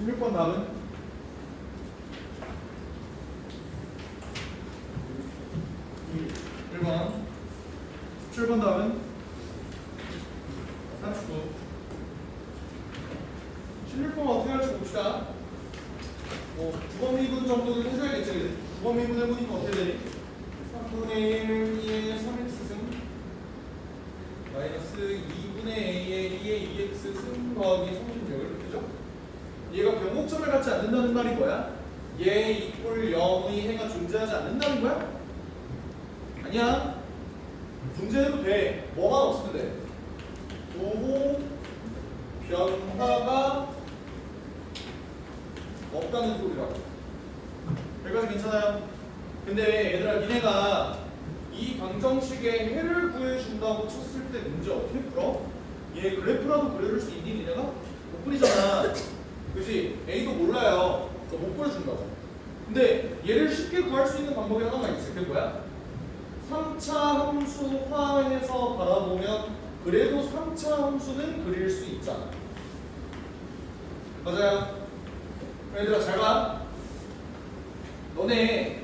16번 답은 1번. 17번 답은 39. 16번 어떻게 할지 봅시다. 뭐 9번 미분 정도는 해줘야겠지. 9번 미분 해보니까 어떻게 되니? 3분의 1, 2의 3x승 마이너스 2분의 a의 2의 2x승 더하기 36을 그죠? 얘가 변곡점을 갖지 않는다는 말이 뭐야? 얘 이꼴 0의 해가 존재하지 않는다는 거야? 아니야. 존재해도 돼. 뭐만 없으면 돼. 부호 변화가 없다는 소리라고. 여기까지 괜찮아요? 근데 얘들아 니네가 이 방정식의 해를 구해준다고 쳤을 때 문제 어떻게 풀어? 얘 그래프라도 그려줄 수 있니 니네가? 못 그리잖아. 그치? A도 몰라요. 너 못 그려준다고. 근데 얘를 쉽게 구할 수 있는 방법이 하나만 있어. 그게 뭐야? 3차 함수화해서 바라보면 그래도 3차 함수는 그릴 수 있잖아. 맞아요? 얘들아 잘 봐. 너네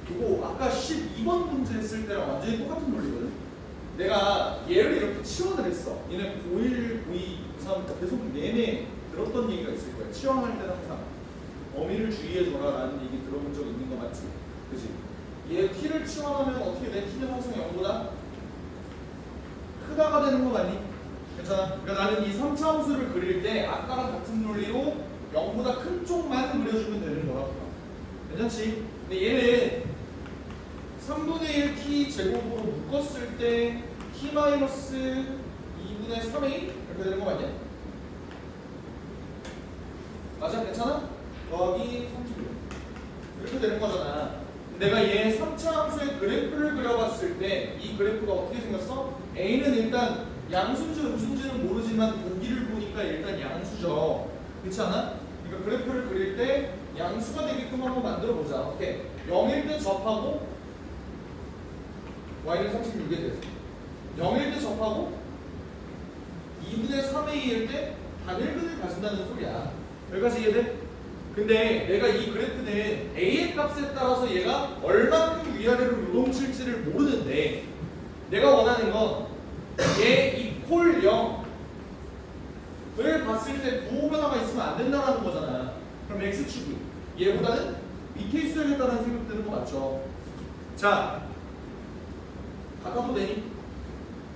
이거 아까 12번 문제 했을 때랑 완전히 똑같은 논리거든? 내가 얘를 이렇게 치환을 했어. 얘네 고1, 고2, 고3 계속 내내 들었던 얘기가 있을 거야. 치환할 때는 항상 범위를 주의해줘라 라는 얘기 들어본 적 있는 거 맞지? 그치? 얘 t를 치환하면 어떻게 돼? t는 항상 0보다 크다가 되는 거 맞니? 괜찮아? 그러니까 나는 이 3차 함수를 그릴 때 아까랑 같은 논리로 0보다 큰 쪽만 그려주면 되는 거라고. 괜찮지? 근데 얘는 3분의 1 t 제곱으로 묶었을 때 t 마이너스 2분의 3a 이렇게 되는 거 맞냐? 맞아? 괜찮아? 더하기 36 이렇게 되는 거잖아. 내가 얘 3차 함수의 그래프를 그려봤을 때 이 그래프가 어떻게 생겼어? A는 일단 양수인지 음수인지는 모르지만 보기를 보니까 일단 양수죠. 그렇지 않아? 그러니까 그래프를 그릴 때 양수가 되게끔 한번 만들어 보자. 오케이. 0일 때 접하고 y는 36에 대해서 0일 때 접하고 2분의 3a일 때 단일근을 가진다는 소리야. 여기까지 이해돼? 근데 내가 이 그래프는 a의 값에 따라서 얘가 얼만큼 위아래로 요동칠지를 모르는데 내가 원하는 건 얘 이퀄 0을 봤을 때 부호 변화가 있으면 안 된다는 거잖아. 그럼 x축이 얘보다는 밑에 있어야겠다는 생각 드는 거 맞죠? 자, 같아도 되니?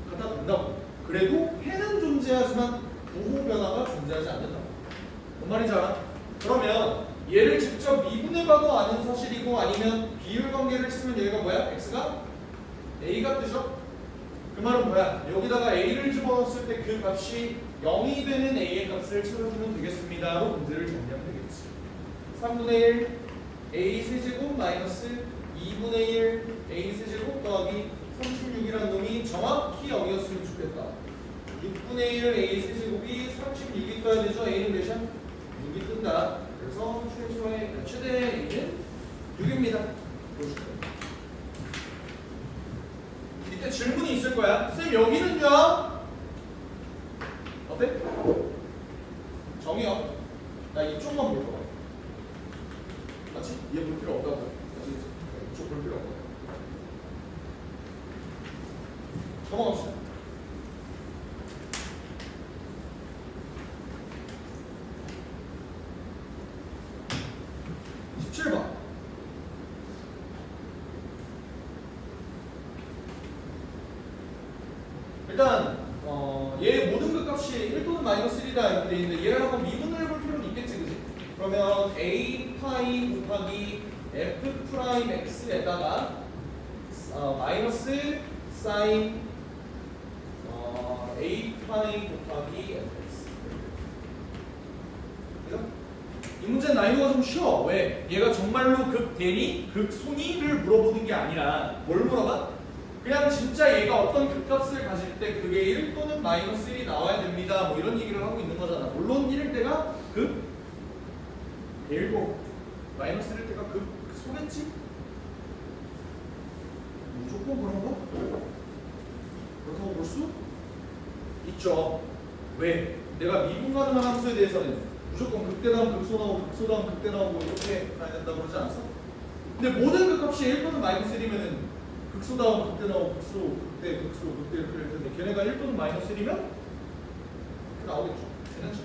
같아도 된다고. 그래도 해는 존재하지만 부호 변화가 존재하지 않는다고. 뭔 말인지 알아? 그러면 얘를 직접 미분해봐도 아는 사실이고 아니면 비율 관계를 쓰면 얘가 뭐야? x가 a가 뜨죠? 그 말은 뭐야? 여기다가 a를 집어넣었을 때 그 값이 0이 되는 a의 값을 찾아주면 되겠습니다로 문제를 정리하면 되겠지. 3분의 1 a 세제곱 마이너스 2분의 1 a 세제곱 더하기 36이라는 놈이 정확히 0이었으면 좋겠다. 6분의 1 a 세제곱이 36이 떠야 되죠? a는 몇이야? 6이 뜬다. 그래서 최대 a는 6입니다. 보시죠. 이때 질문이 있을 거야. 쌤 여기는요? 어때? 정의요. 나 이쪽만 볼 거야. 맞지? 얘 볼 필요 없다고. 이쪽 볼 필요 없다. 넘어갑시다. 일단 얘 모든 그 값이 1 또는 마이너스 1이다 이렇게 돼 있는데 얘를 한번 미분을 해볼 필요는 있겠지, 그지? 그러면 a 파이 곱하기 f 프라임 x에다가 마이너스 사인 a 파이 곱하기 fx. 그죠? 이 문제는 난이도가 좀 쉬워. 왜? 얘가 정말로 극대니 극소니를 물어보는 게 아니라 뭘 물어봐? 그냥 진짜 얘가 어떤 극값을 가질 때 그게 1 또는 마이너스 1이 나와야 됩니다. 뭐 이런 얘기를 하고 있는 거잖아. 물론 1일 때가 극 1고 마이너스 1일 때가 극소겠지? 무조건 그런가? 그렇다고 볼 수 있죠. 왜? 내가 미분가능한 함수에 대해서는 무조건 극대 다음 극소 나오고 극소 다음 극대 나오고 이렇게 가야 된다고 그러지 않았어? 근데 모든 그 값이 1 또는 마이너스 1이면은 극소 다음 극대 나오고 극소 극대 이렇게 될 텐데 걔네가 1 또는 마이너스 1이면 이렇게 나오겠죠. 되는지.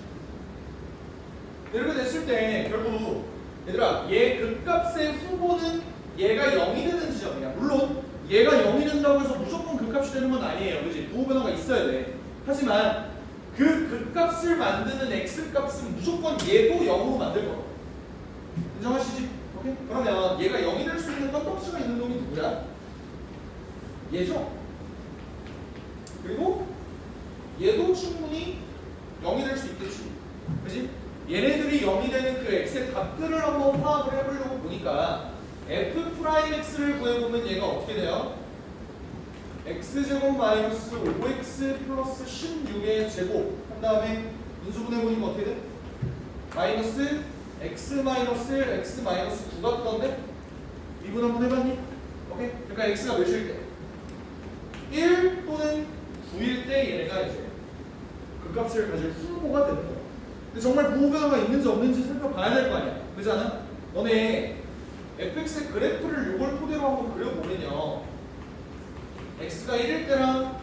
이렇게 됐을 때 결국 얘들아 얘 극값의 후보는 얘가 0이 되는 지점이야. 물론 얘가 0이 된다고 해서 무조건 극값이 되는 건 아니에요. 그지? 부호 변화가 있어야 돼. 하지만 그 극값을 만드는 x값은 무조건 얘도 0으로 만들 거야. 인정하시지? 오케이? 그러면 얘가 0이 될 수 있는 건덕지가 있는 놈이 누구야? 얘죠? 그리고 얘도 충분히 0이 될 수 있겠지. 그지? 얘네들이 0이 되는 그 x의 값들을 한번 파악을 해보려고 보니까 f'x를 구해보면 얘가 어떻게 돼요? x제곱 마이너스 5x 플러스 16의 제곱 한 다음에 인수분해해보니까 어떻게 돼? 마이너스 x 마이너스 1 x 마이너스 9가 뜨던데? 미분 한번 해봤니? 오케이? 그러니까 x가 몇일 때? 1 또는 9일 때 얘네가 이제 그 값을 가질 후보가 되는 거야. 근데 정말 부호 변화가 있는지 없는지 살펴봐야 될 거 아니야. 그렇지 않아? 너네 fx의 그래프를 이걸 토대로 한번 그려보면요. x가 1일 때랑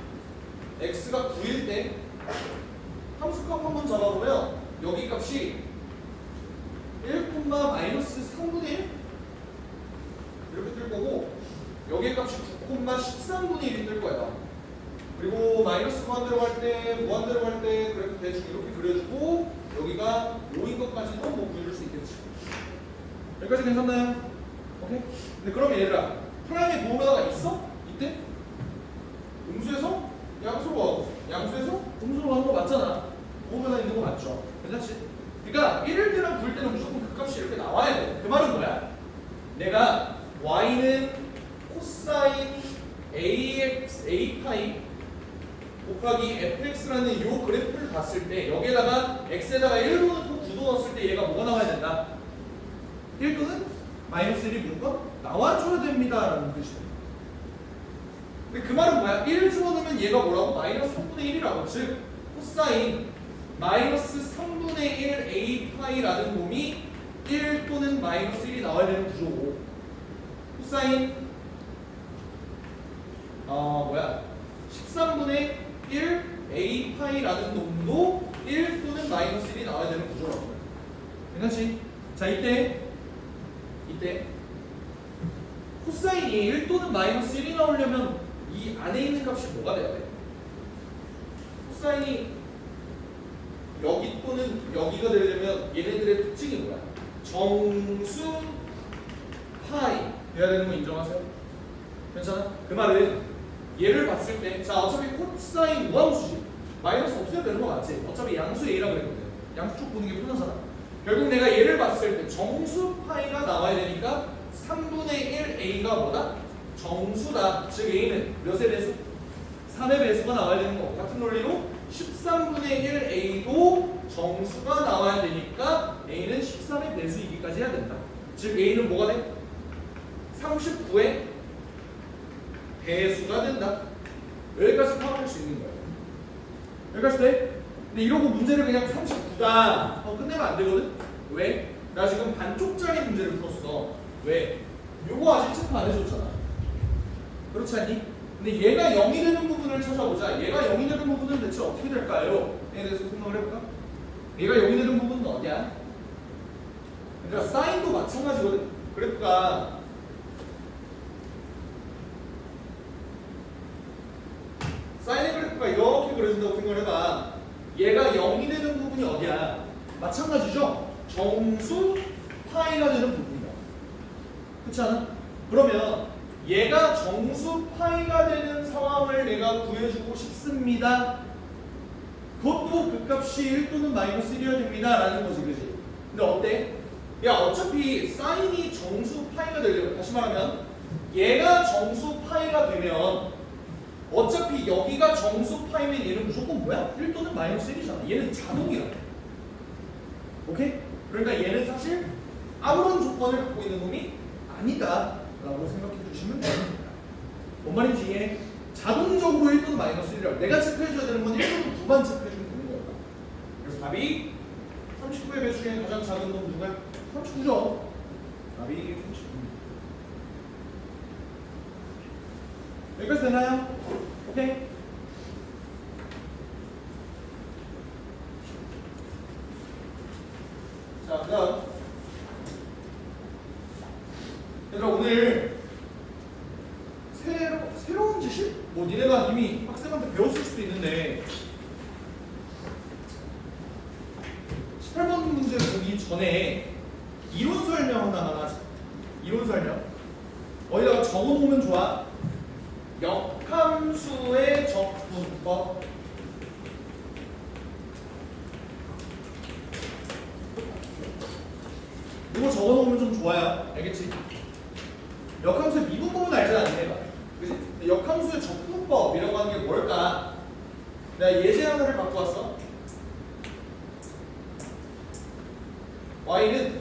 x가 9일 때 함수값 한번 잡아보면 여기 값이 1, 마이너스 3분의 1 이렇게 뜰 거고 여기 값이 9, 13분의 1이 뜰 거야. 그리고 마이너스 무한대로 할 때, 무한대로 할 때 그래프 대충 이렇게 그려주고 여기가 5인 것까지도 뭐 그릴 수 있겠지. 여기까지 괜찮나요? 오케이? 근데 그러면 얘들아 프라임의 부호 변화가 있어? 이때? 음수에서 양수로 가고 양수에서 음수로 가는 거 맞잖아. 부호 변화 있는 거 맞죠? 괜찮지? 그러니까 1일 때랑 9일 때는 무조건 그 값이 이렇게 나와야 돼. 그 말은 뭐야? 내가 y는 코사인 ax, a파이 곱하기 fx라는 요 그래프를 봤을 때 여기에다가 x에다가 1도 넣고 9도 넣었을 때 얘가 뭐가 나와야 된다? 1도는 마이너스 1이 무조건 나와줘야 됩니다 라는 뜻이다. 근데 그 말은 뭐야? 1 집어넣으면 얘가 뭐라고? 마이너스 3분의 1이라고. 즉 코사인 마이너스 3분의 1 a파이라는 놈이 1 또는 마이너스 1이 나와야 되는 구조고 코사인 13분의 1 a파이라는 놈도 1 또는 마이너스 1이 나와야 되는 구조라고. 괜찮지? 자 이때 코사인이 1 또는 마이너스 1이 나오려면 이 안에 있는 값이 뭐가 돼야 돼? 코사인이 여기 또는 여기가 되려면 얘네들의 특징이 뭐야? 정수 파이 돼야 되는 거 인정하세요? 괜찮아? 그 말은 얘를 봤을 때 자 어차피 코사인 무함수지 마이너스 없어야 되는 거 맞지? 어차피 양수 A라 그랬거든. 양수 쪽 보는 게 편하잖아. 결국 내가 얘를 봤을 때 정수 파이가 나와야 되니까 3분의 1 A가 뭐다? 정수다. 즉 A는 몇의 배수? 3의 배수가 나와야 되는 거. 같은 논리로 13분의 1 A도 정수가 나와야 되니까 A는 13의 배수이기까지 해야 된다. 즉 A는 뭐가 돼? 39의 배수가 된다. 여기까지 파악할 수 있는 거야. 여기까지 돼? 근데 이러고 문제를 그냥 39다 끝내면 안 되거든? 왜? 나 지금 반쪽짜리 문제를 풀었어. 왜? 요거 아직 체크 안 해줬잖아. 그렇지 않니? 근데 얘가 0이 되는 부분을 찾아보자. 얘가 0이 되는 부분은 대체 어떻게 될까요? 에 대해서 생각을 해볼까? 얘가 0이 되는 부분은 어디야? 그러니까 사인도 마찬가지거든. 그래프가 사인의 그래프가 이렇게 그려진다고 생각을 해봐. 얘가 0이 되는 부분이 어디야? 마찬가지죠? 정수 파이가 되는 부분이야. 그렇지 않아? 그러면 얘가 정수 파이가 되는 상황을 내가 구해주고 싶습니다. 그것도 그 값이 1 또는 마이너스 1이어야 됩니다 라는 거지. 그지? 근데 어때? 야 어차피 사인이 정수 파이가 되려면 다시 말하면 얘가 정수 파이가 되면 어차피 여기가 정수 파이면 얘는 무조건 뭐야? 1 또는 마이너스 1이잖아. 얘는 자동이야. 오케이? 그러니까 얘는 사실 아무런 조건을 갖고 있는 놈이 아니다 라고 생각해 주시면 됩니다. 뭔 말인지 이해? 자동적으로 1 또는 마이너스 1이라고 내가 체크해줘야 되는 건 1 또는 9만 체크해주면 되는 거야. 답이 39의 배수 중에 가장 작은 놈 누구야? 39죠. 답이 39입니다. 여기까지 되나요? 오케이. 자, 그 다음 얘들아 오늘 새로운 지식? 뭐 니네가 이미 학생한테 배웠을 수도 있는데 18번 문제 보기 전에 이론 설명 하나만 하자. 이론 설명 어디다가 적어놓으면 좋아. 역함수의 적분법. 이거 적어놓으면 좀 좋아요. 알겠지? 역함수의 미분법은 알잖아, 니네가. 그치? 역함수의 적분법이라고 하는 게 뭘까? 내가 예제 하나를 갖고 왔어. y는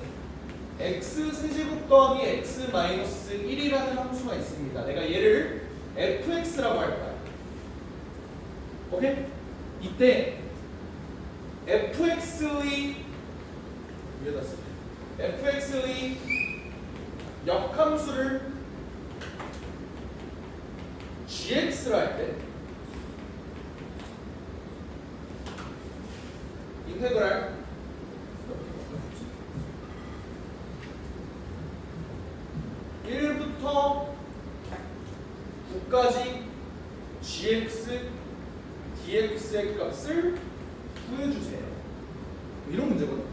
x-세제곱 더하기 x-1이라는 함수가 있습니다. 내가 얘를 fx라고 할 거야. 오케이? 이때 fx의 위에다 쓸게. fx의 역함수를 gx라 할 때 인테그랄 1부터 9까지 gx, dx의 값을 구해주세요. 이런 문제거든.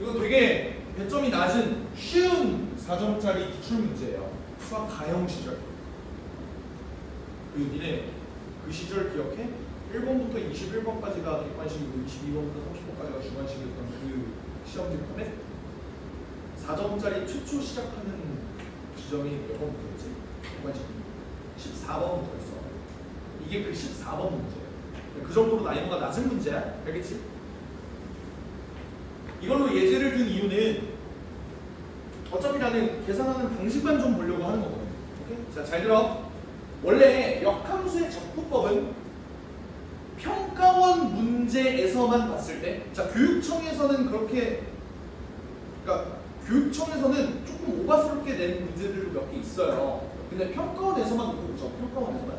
이거 되게 배점이 낮은 쉬운 4점짜리 기출 문제예요. 수학 가형 시절. 그리고 니네 그 시절 기억해? 1번부터 21번까지가 객관식이고 22번부터 30번까지가 주관식이었던 그 시험지 판에 4점짜리 최초 시작하는 지점이 몇 번부터였지? 객관식 14번부터였어. 이게 그 14번 문제예요. 그 정도로 난이도가 낮은 문제야. 알겠지? 이걸로 예제를 든 이유는 어차피 나는 계산하는 방식만 좀 보려고 하는 거거든. 오케이? 자, 잘 들어. 원래 역함수의 적분법은 평가원 문제에서만 봤을 때, 자, 교육청에서는 그렇게, 그러니까 교육청에서는 조금 오바스럽게 낸 문제들도 몇 개 있어요. 근데 평가원에서만 놓고 보죠. 평가원에서만.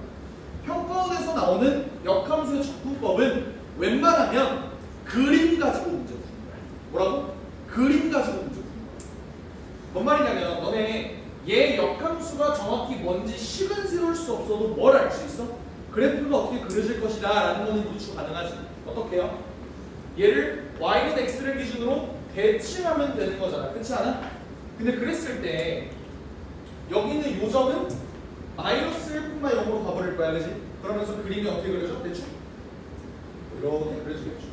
평가원에서 나오는 역함수의 적분법은 웬만하면 그림 가지고 문제 푸는 거야. 뭐라고? 그림 가지고 문제 푸는 거야. 뭔 말이냐면 너네 얘 역함수가 정확히 뭔지 식은 세울 수 없어도 뭘 알 수 있어? 그래프가 어떻게 그려질 것이다 라는 거는 유추 가능하지. 어떻게 해요? 얘를 y는 x를 기준으로 대칭하면 되는 거잖아. 그렇지 않아? 근데 그랬을 때 여기 있는 요 점은 마이너스 1,0으로 가버릴 거야. 그지? 그러면서 그림이 어떻게 그려져? 대충 이렇게 그려지겠죠.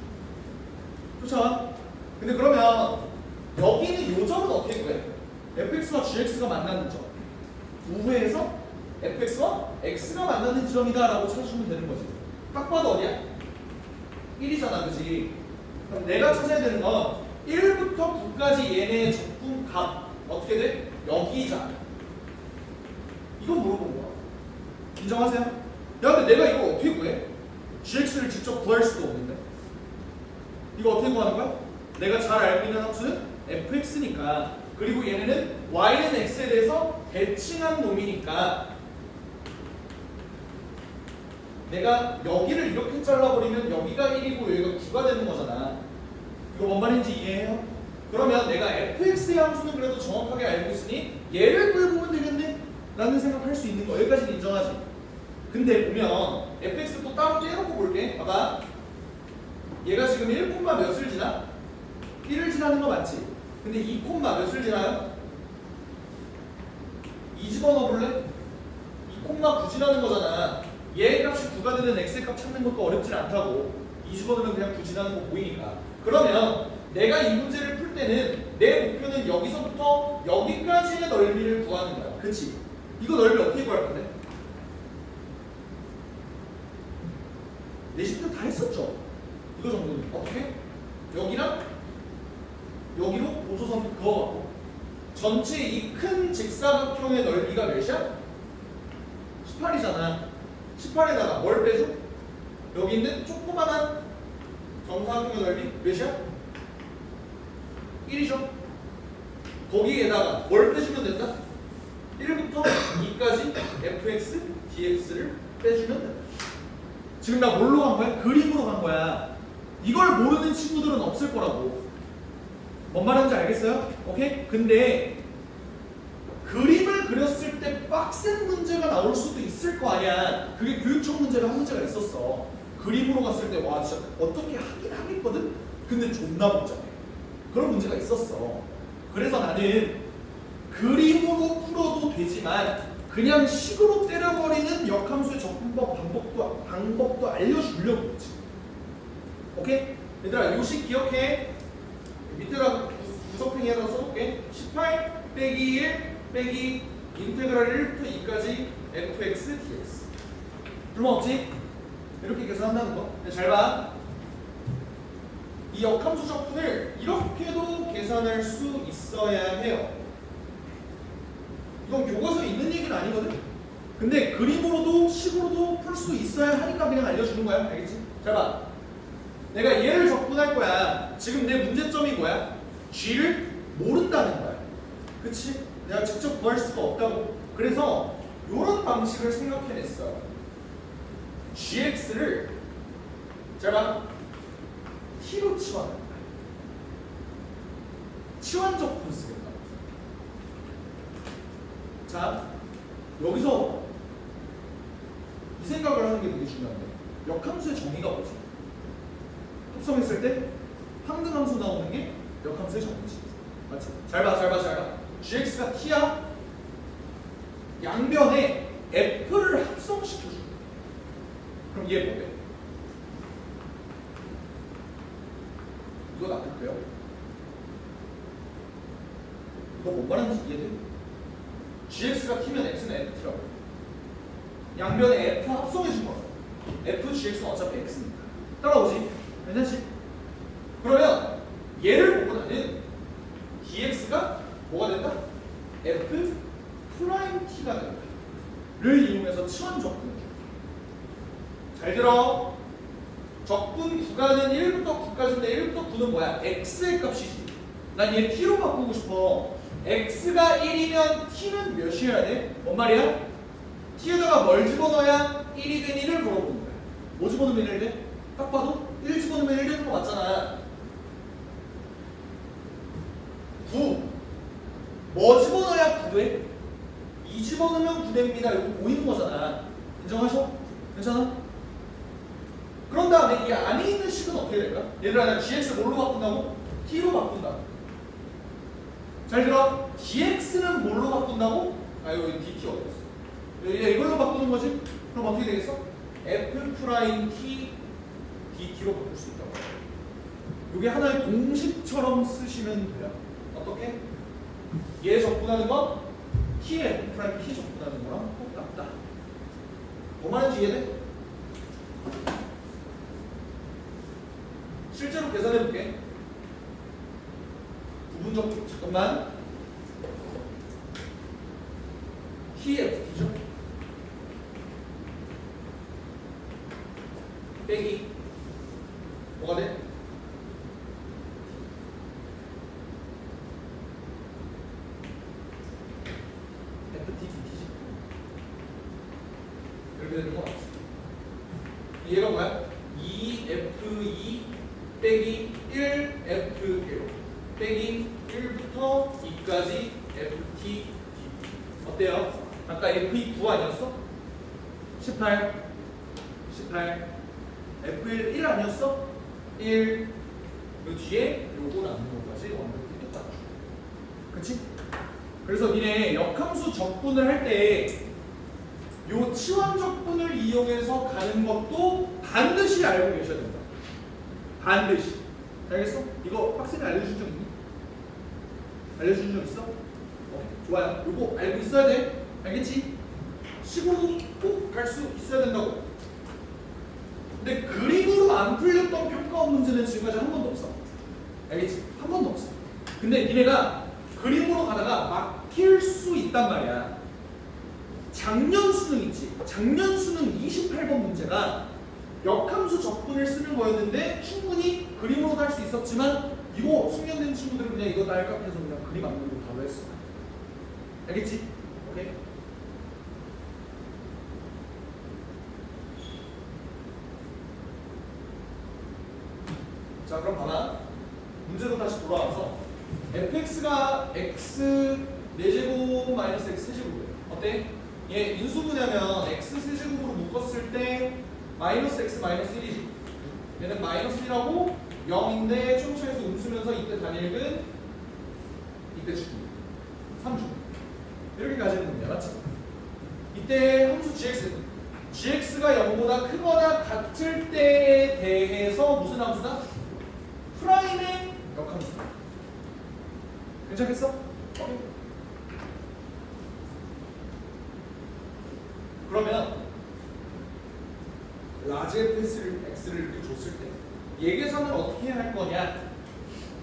그렇죠? 근데 그러면 여기 있는 요 점은 어떻게 구해? fx와 gx가 만나는 점. 우회해서 fx와 x가 만나는 지점이다 라고 찾아주면 되는 거지. 딱 봐도 어디야? 1이잖아. 그지? 그럼 내가 찾아야 되는 건 1부터 9까지 얘네의 적분 값 어떻게 돼? 여기잖아. 이건 물어본 거야. 인정하세요? 야, 근데 내가 이거 어떻게 구해? gx를 직접 구할 수도 없는데. 이거 어떻게 구하는 거야? 내가 잘 알고 있는 함수는 fx니까. 그리고 얘네는 y는 x에 대해서 대칭한 놈이니까 내가 여기를 이렇게 잘라버리면 여기가 1이고 여기가 9가 되는 거잖아. 이거 뭔 말인지 이해해요? 그러면 내가 fx의 함수는 그래도 정확하게 알고 있으니 얘를 구해보면 되겠네? 라는 생각할 수 있는 거. 여기까지는 인정하지. 근데 보면 fx 또 따로 떼놓고 볼게. 봐봐. 얘가 지금 1, 몇을 지나? 1을 지나는 거 맞지? 근데 2, 몇을 지나요? 2 집어넣어 볼래? 2, 9 지나는 거잖아. 얘 값이 9가 되는 x의 값 찾는 것도 어렵진 않다고. 2 집어넣으면 그냥 9 지나는 거 보이니까. 그러면 내가 이 문제를 풀 때는 내 목표는 여기서부터 여기까지의 넓이를 구하는 거야. 그치? 이거 넓이 어떻게 구할 건데? 내신 때 다 했었죠? 이거 정도는. 어떻게? 여기랑 여기로 보조선 그어갖고 전체 이 큰 직사각형의 넓이가 몇이야? 18이잖아. 18에다가 뭘 빼줘? 여기 있는 조그만한 정사각형의 넓이 몇이야? 1이죠. 거기에다가 뭘 빼주면 된다? 1부터 2까지 fx, dx를 빼주면 된다. 지금 나 뭘로 간 거야? 그림으로 간 거야. 이걸 모르는 친구들은 없을 거라고. 뭔 말하는지 알겠어요? 오케이? 근데 그림을 그렸을 때 빡센 문제가 나올 수도 있을 거 아니야. 그게 교육청 문제로 한 문제가 있었어. 그림으로 갔을 때 와 진짜 어떻게 하긴 하겠거든? 근데 존나 복잡해. 그런 문제가 있었어. 그래서 나는 그림으로 풀어도 되지만 그냥 식으로 때려버리는 역함수의 접근법 방법도 알려주려고 했지. 오케이? 얘들아 요식 기억해. 밑에다 부석행에다가 써볼게. 18 빼기 1 빼기 인테그랄 1부터 2까지 fx dx. 불만 없지? 이렇게 계산한다는 거. 잘 봐. 이 역함수 적분을 이렇게도 계산할 수 있어야 해요. 이건 교과서에 있는 얘기는 아니거든? 근데 그림으로도 식으로도 풀 수 있어야 하니까 그냥 알려주는 거야. 알겠지? 잘 봐. 내가 얘를 적분할 거야. 지금 내 문제점이 뭐야? g를 모른다는 거야. 그치? 내가 직접 구할 수가 없다고. 그래서 이런 방식을 생각해냈어요. gx를 잘 봐. t로 치환한다. 치환 적분 쓰겠다. 자, 여기서 이 생각을 하는 게 되게 중요한데 역함수의 정의가 뭐지? 합성했을 때 항등함수 나오는 게 역함수의 정의지. 맞지? 잘 봐. gx가 t야. 양변에 f를 합성시켜줘. 그럼 얘 뭐래? 이거 놔둘게요. 이거 뭔 말하는지 이해돼? gx가 t면 x는 ft라고. 양변에 f 합성해준 거야. f, gx는 어차피 x니까. 따라오지? 괜찮지? 그러면 얘를 보고 나는 dx가 뭐가 된다? f 프라임 t가 된다. 를 이용해서 치환 적분. 잘 들어. 적분 구간은 1부터 9까지인데 1부터 9는 뭐야? x의 값이지. 난 얘 t로 바꾸고 싶어. x가 1이면 t는 몇이어야 돼? 뭔 말이야? t에다가 뭘 집어넣어야 1이 된 1을 물어보는 거야. 뭐 집어넣으면 1 돼? 딱 봐도 1 집어넣으면 1 되는 거 맞잖아. 9. 뭐 집어넣어야 9 돼? 2 집어넣으면 9 됩니다. 이거 보이는 거잖아. 인정하셔? 괜찮아? 그런 다음에 이 안에 있는 식은 어떻게 될까? 얘들아, 나 gx 뭘로 바꾼다고? t로 바꾼다. 잘 들어. dx는 뭘로 바꾼다고? 이거 dt 어디 있어? 이걸로 바꾸는 거지? 그럼 어떻게 되겠어? f 프라임 t dt로 바꿀 수 있다고. 이게 하나의 공식처럼 쓰시면 돼요. 어떻게? 얘 적분하는 건 t에 f 프라임 t 적분하는 거랑 똑같다. 뭐 말인지 이해돼? 실제로 계산해 볼게. 부분적 잠깐만. TFT죠. 빼기 뭐가 돼? FT, DT지. 이렇게 되는 거 맞지? 얘가 뭐야? 2F2 빼기 1F1 빼기 1부터 2까지 FT, DT. 어때요? 아까 F2 9 아니었어? 18 F1 1 아니었어? 1. 그 뒤에 요거 남는 것까지 완벽히 똑같아. 그치? 그래서 니네 역함수 적분을 할 때 요 치환 적분을 이용해서 가는 것도 반드시 알고 계셔야 된다. 반드시. 알겠어? 이거 빡세게 알려준 적 있니? 알려준 적 있어? 좋아요. 요거 알고 있어야 돼. 알겠지? 식으로 꼭 갈 수 있어야 된다고. 근데 그림으로 안 풀렸던 평가원 문제는 지금까지 한 번도 없어. 알겠지? 한 번도 없어. 근데 니네가 그림으로 가다가 막힐 수 있단 말이야. 작년 수능 있지? 작년 수능 28번 문제가 역함수 적분을 쓰는 거였는데 충분히 그림으로도 할 수 있었지만 이거 숙련된 친구들은 그냥 이거 날카롭게 해서 그냥 그림 안 그리고 바로 했어. 알겠지? 오케이? 자 그럼 봐봐. 문제로 다시 돌아와서 fx가 x 4제곱 마이너스 x 세제곱이에요. 어때? 얘 인수분해하면 x 세제곱으로 묶었을 때 마이너스 x 마이너스 1이지. 얘는 마이너스 1하고 0인데 총차에서 음수면서 이때 단일근 이때 주기 3주 이렇게 가지는 겁니다. 맞지? 이때 함수 gx가 0보다 크거나 같을 때에 대해서 무슨 함수다? 프라임의 역함수다. 괜찮겠어? 그러면 라지 fx를 이렇게 줬을 때 얘 계산을 어떻게 할 거냐에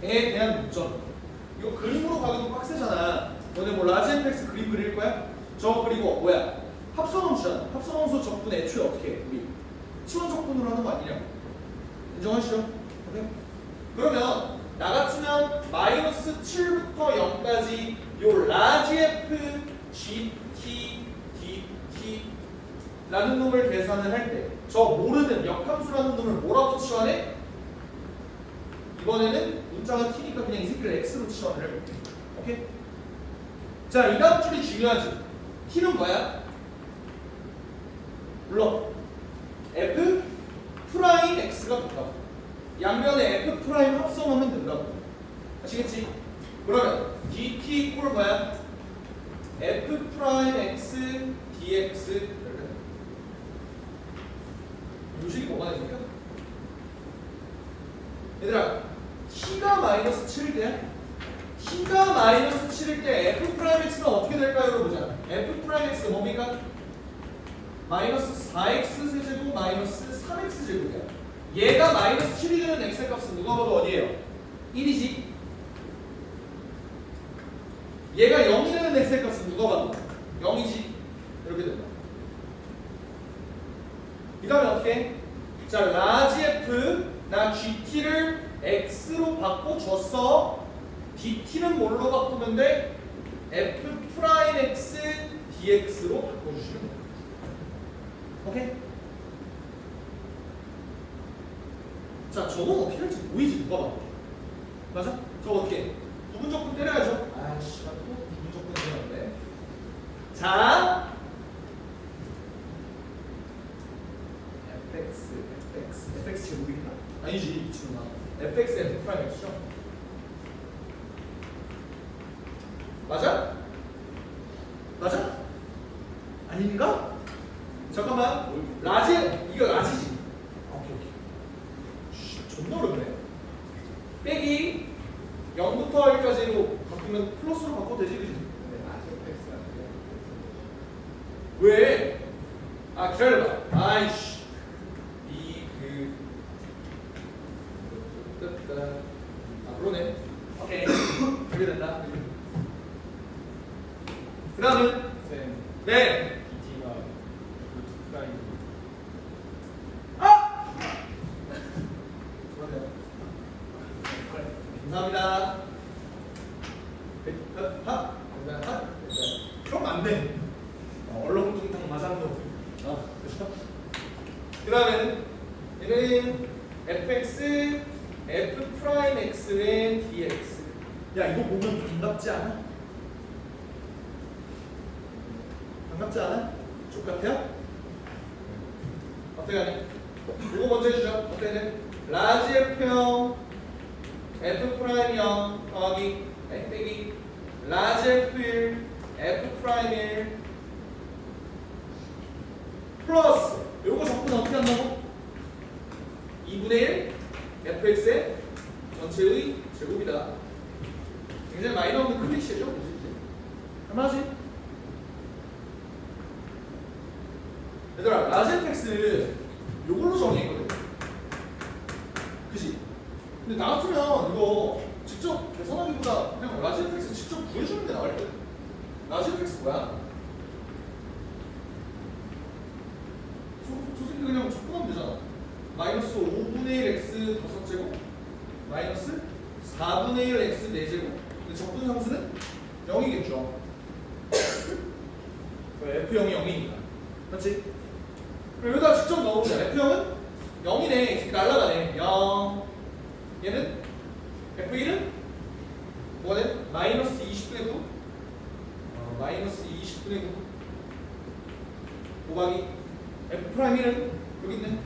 대한 문점. 이거 그림으로 가기도 빡세잖아. 너네 뭐 라지 fx 그림 그릴 거야? 저 그리고 뭐야? 합성함수잖아. 합성함수 적분 애초에 어떻게 해? 우리 치원 적분으로 하는 거 아니냐? 인정하시죠? 오케이? 그러면 나 같으면 마이너스 7부터 0까지 요 라지 f gt dt 라는 놈을 계산을 할 때 저 모르는 역함수라는 놈을 뭐라고 치환해? 이번에는 문자가 t니까 그냥 이 새끼를 x로 치환을 해볼게. 오케이? 자, 이 다음 줄이 중요하지. t는 뭐야? 물론 f 프라임 x가 된다고. 양면에 f 프라임 합성하면 된다고. 아시겠지? 그러면 dt 이퀄 뭐야? f 프라임 x dx. 요식이 뭐가 됩니까? 얘들아, t가 마이너스 7일 때야? t가 마이너스 7일 때 f 프라임 x가 어떻게 될까요? 여러분 보자. f 프라임 x가 뭡니까? 마이너스 4x 세제곱 마이너스 3x 제곱이야. 얘가 마이너스 7이 되는 x의 값은 누가 봐도 어디예요? 1이지. 얘가 0이 되는 x의 값은 누가 봐도 0이지. 이렇게 된다. 이 다음에 어떻게? 자, 라지 f 나 gt를 x로 바꿔줬어. dt는 뭘로 바꾸면 돼? f 프라임 x dx로 바꿔주시면 돼. 오케이? 자, 저건 어떻게 할지 보이지? 누가 봐도. 맞아? 저거 어떻게 해? 부분 적분 때려야죠. 아씨, 또 부분 적분 때렸는데. 자, fx 제곱이겠다? 아니지, 미친놈아. fx f 프라임 x죠? 맞아? 맞아? 아닌가? 잠깐만. 라지, 이거 라지지? 오케이. 존나 어렵네. 빼기 0부터 1까지로 바꾸면 플러스로 바꿔도 되지, 그지? 왜? 아, 기다려봐. 아이씨. 아, 그러네. 오케이. 그게 된다. 그 다음은? 네. DT가 루트 프라임. 아! 그러네요. 감사합니다. 그럼 안 돼. 얼렁뚱땅 맞았노. 그렇죠? 그 다음에는 얘는 fx f 프라임 x는 dx. 야, 이거 보면 반갑지 않아? 반갑지 않아? 족같아요? 어떻게 하니? 이거 먼저 해주죠. 어때는? 라지 f형 f 프라임 0 더하기 빼기 라지 f1 f 프라임 1 플러스 요거 적분 어떻게 한다고? 2분의 1 fx의 전체의 제곱이다. 굉장히 많이 나오는 클리셰죠? 할만하지? 얘들아, 라지 fx 요걸로 정의했거든. 그지? 근데 나 같으면 이거 직접 계산하기보다 그냥 라지 fx 직접 구해주는 게 나을 듯. 라지 fx 뭐야? 저 새끼 그냥 적분하면 되잖아. F0이 0이니까. 맞지? 그럼 여기다 직접 넣어보자. F0은 0이네. 이렇게 날라가네. 0. 얘는 F1은 뭐가 돼? 마이너스 20분의 9. 마이너스 20분의 9. 곱하기 F'1은 여기 있네.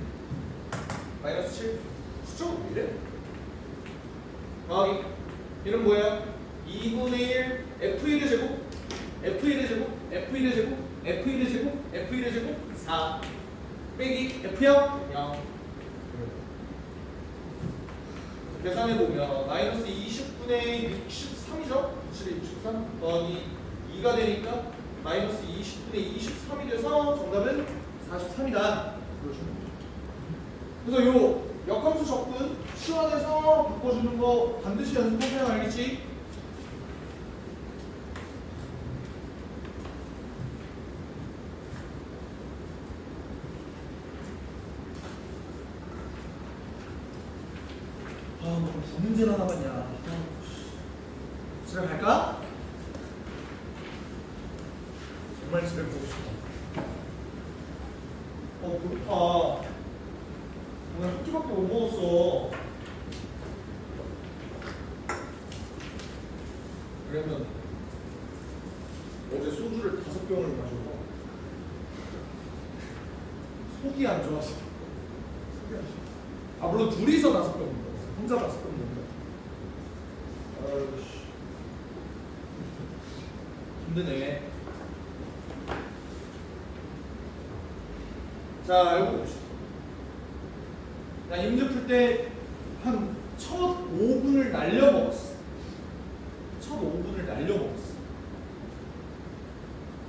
마이너스 7. 숫자가 왜 이래? 곱하기 얘는 뭐예요? 2분의 1 F1의 제곱 F1의 제곱 F1의 제곱 F1의 제곱 F1의 제곱 4 빼기 F0 0. 계산해보면 마이너스 20분의 63이죠? 63 더하기 2가 되니까 마이너스 20분의 23이 돼서 정답은 43이다. 그래서 요 역함수 적분 시원해서 바꿔주는 거 반드시 연습하세요. 알겠지? 뭐 두 문제나 남았냐. 집에 갈까? 정말 집에 보고 싶다. 배고파. 오늘 한 끼밖에 못 먹었어. 왜냐면 어제 소주를 5병을 마셔서 속이 안 좋아서. 물론 둘이서 5병 먹었어. 혼자 5병 먹었어. 아이씨. 힘드네. 자, 이거 봅시다. 나 이 문제 풀 때 한 첫 5분을 날려먹었어. 첫 5분을 날려먹었어.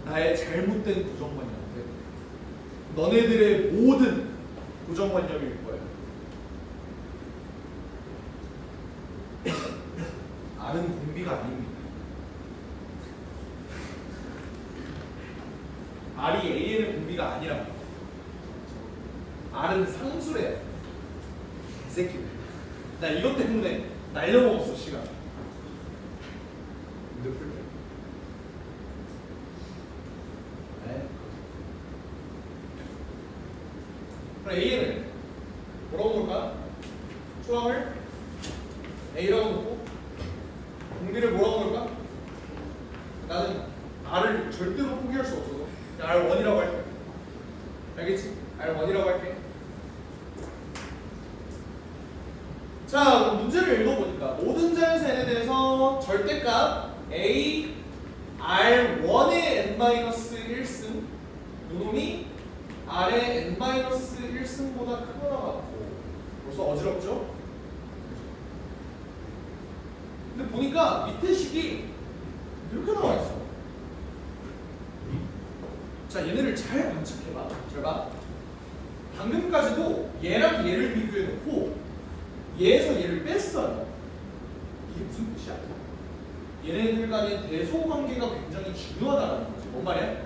나의 잘못된 고정관념인데 너네들의 모든 고정관념일 거야. R은 공비가 아닙니다. R이 AN의 공비가 아니라고. R은 상수래야. 이 새끼. 나 이것 때문에 날려먹었어 시간. 근데 풀 때. 네. 그럼 AN을 뭐라고 놓을까? 초항을 A라고 놓고 공비를 뭐라고 놓을까? 나는 R을 절대로 포기할 수 없어서 R1이라고 할게. 알겠지? R1이라고 할게. 자, 그럼 문제를 읽어보니까 모든 자연수 n에 대해서 절대값 A R1의 n-1승 요놈이 R의 n-1승보다 크거나 같고. 벌써 어지럽죠? 근데 보니까 밑에 식이 이렇게 나와 있어. 자, 얘네를 잘 관측해봐. 잘 봐. 방금까지도 얘랑 얘를 비교해놓고 얘에서 얘를 뺐어요. 이게 무슨 뜻이야? 얘네들 간의 대소관계가 굉장히 중요하다는 거지. 뭔 말이야?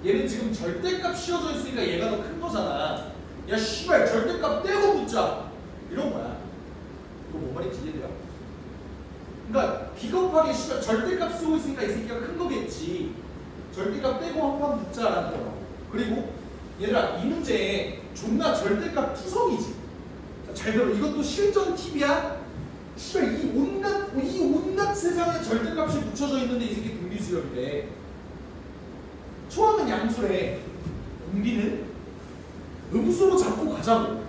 얘는 지금 절대값 씌워져 있으니까 얘가 더 큰 거잖아. 야 씨발 절대값 떼고 붙자 이런 거야. 이거 뭔 말인지 이해돼요? 그러니까 비겁하게 씨발 절대값 쓰고 있으니까 이 새끼가 큰 거겠지. 절대값 떼고 한 판 붙자라는 거라고. 그리고 얘들아 이 문제에 존나 절대값 투성이지. 잘 들어. 이것도 실전 팁이야. 씨발 이 온갖 세상에 절대값이 붙여져 있는데 이 새끼 등비수열이래. 초항은 양수래. 공비는 음수로 잡고 가자고.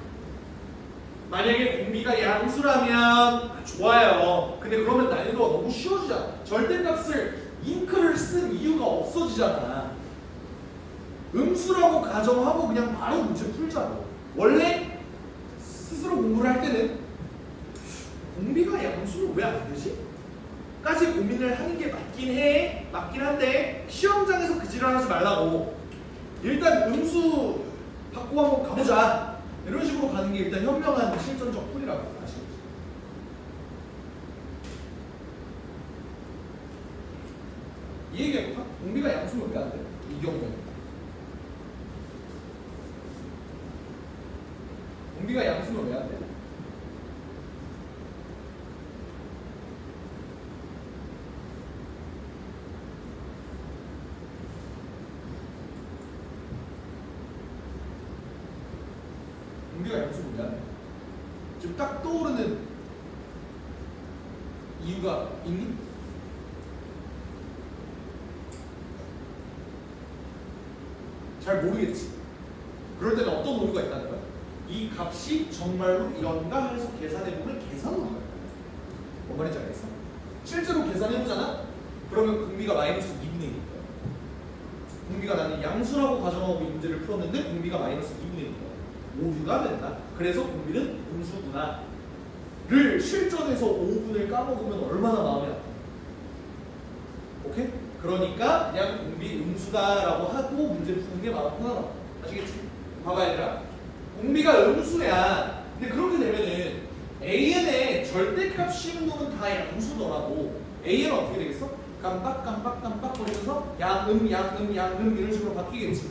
만약에 공비가 양수라면 좋아요. 근데 그러면 난이도가 너무 쉬워지잖아. 절대값을 잉크를 쓴 이유가 없어지잖아. 음수라고 가정하고 그냥 바로 문제 풀자고. 원래 스스로 공부를 할 때는 공비가 양수로 왜 안 되지? 까지 고민을 하는 게 맞긴 한데 시험장에서 그 지랄 하지 말라고. 일단 음수 받고 한번 가보자. 이런 식으로 가는 게 일단 현명한 실전적 풀이라고. 아시겠지? 이 얘기해볼까? 공비가 양수면 왜 안 돼? 이 경우에 공비가 양수면 왜 안 돼? 공비가 양수 뭐냐? 지금 딱 떠오르는 이유가 있니? 잘 모르겠지. 그럴 때는 어떤 오류가 있다는 거야? 이 값이 정말로 이런가 해서 계산해보면 계산으로 가요. 뭔 말인지 알겠어? 실제로 계산해보잖아? 그러면 공비가 마이너스 2분의 1일 거야. 공비가 나는 양수라고 가정하고 이 문제를 풀었는데 공비가 마이너스 2분의 1일 거야. 오류가 된다. 그래서 공비는 음수구나. 를 실전에서 5분을 까먹으면 얼마나 마음이 아파. 오케이? 그러니까 그냥 공비 음수다라고 하고 문제를 푸는 게 마음 편하다. 아시겠지? 봐봐 얘들아. 공비가 음수야. 근데 그렇게 되면은 AN의 절대값 씌운 놈은 다 양수더라고. AN은 어떻게 되겠어? 깜빡 거리면서 양음 이런 식으로 바뀌겠지.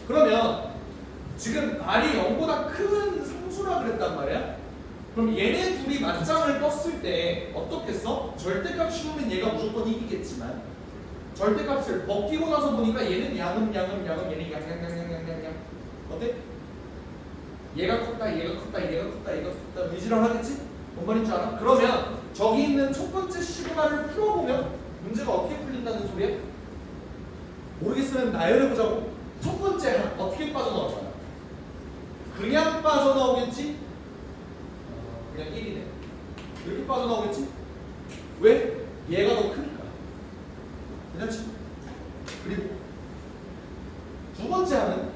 그러면 지금 R이 0보다 큰 상수라 그랬단 말이야. 그럼 얘네 둘이 맞짱을 떴을 때 어떻게 써? 절대값 씌우면 얘가 무조건 이기겠지만 절대값을 벗기고 나서 보니까 얘는 양음 얘는 양 어때? 얘가 컸다 의지랑 하겠지? 뭔 말인지 알아? 그러면 저기 있는 첫 번째 시그마를 풀어보면 문제가 어떻게 풀린다는 소리야? 모르겠으면 나열해보자고. 첫 번째 한 어떻게 빠져나올까요? 그냥 빠져나오겠지? 그냥 1이네. 이렇게 빠져나오겠지? 왜? 얘가 더 크니까. 괜찮지? 그리고 두 번째 하는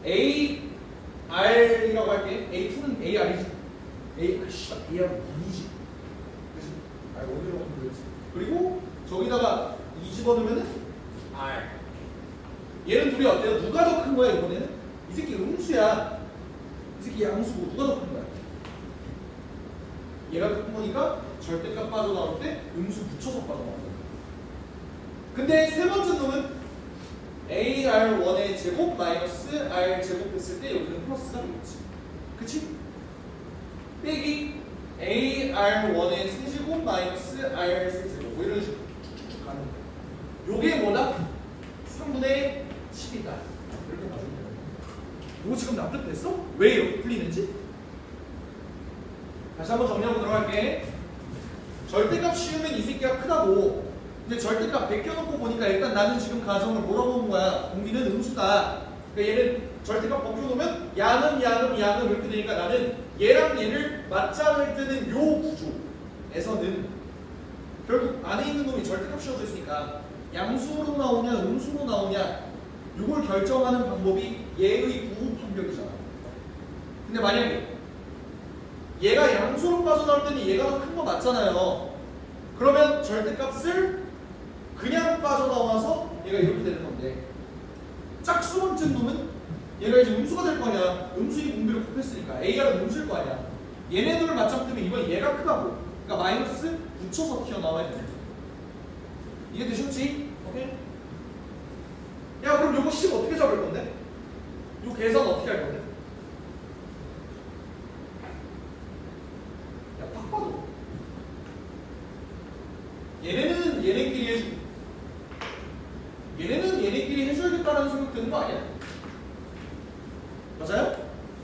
A, R이라고 할게. A2는 A, R이지. A, 아씨발, A, R, 2지. 그치? R, 어디로 가면 되지? 그리고 저기다가 2 집어넣으면은 R. 얘는 둘이 어때요? 누가 더 큰 거야, 이번에는? 이 새끼 음수야. 이 새끼 양수고, 누가 더 큰 거야? 얘가 더 큰 거니까 절대값 빠져나올 때 음수 붙여서 빠져나오는 거야. 근데 세 번째 놈은 AR1의 제곱 마이너스 R 제곱 했을 때 여기는 플러스가 되겠지. 그치? 빼기 AR1의 세제곱 마이너스 R 세제곱 뭐 이런 식으로 쭉쭉쭉 가는 거야. 요게 뭐다? 3분의 10이다. 이렇게 봐주면 돼요. 이거 지금 납득됐어? 왜 이렇게 풀리는지? 다시 한번 정리하고 들어갈게. 절대값 씌우면 이 새끼가 크다고. 근데 절대값 베껴놓고 보니까 일단 나는 지금 가정을 뭐라고 본 거야? 공비는 음수다. 그러니까 얘는 절대값 벗겨놓으면 양음 이렇게 되니까 나는 얘랑 얘를 맞짱을 뜨는 요 구조에서는 결국 안에 있는 놈이 절대값 씌워져 있으니까 양수로 나오냐 음수로 나오냐 이걸 결정하는 방법이 얘의 부호 판별이잖아. 근데 만약에 얘가 양수로 빠져나올 때는 얘가 더 큰 거 맞잖아요. 그러면 절대값을 그냥 빠져나와서 얘가 이렇게 되는 건데 짝수 번째 놈은 얘가 이제 음수가 될 거 아니야. 음수의 공비를 곱했으니까 AR은 음수일 거 아니야. 얘네들을 맞짱 뜨면 이번 얘가 크다고. 그러니까 마이너스 붙여서 튀어나와야 되는 거야. 이게 되셨지? 오케이? 야 그럼 요거 10 어떻게 잡을 건데? 요 계산 어떻게 할 건데? 야 딱 봐도 얘네는 얘네끼리 해주고 얘네는 얘네끼리 해줘야겠다라는 생각 드는 거 아니야? 맞아요?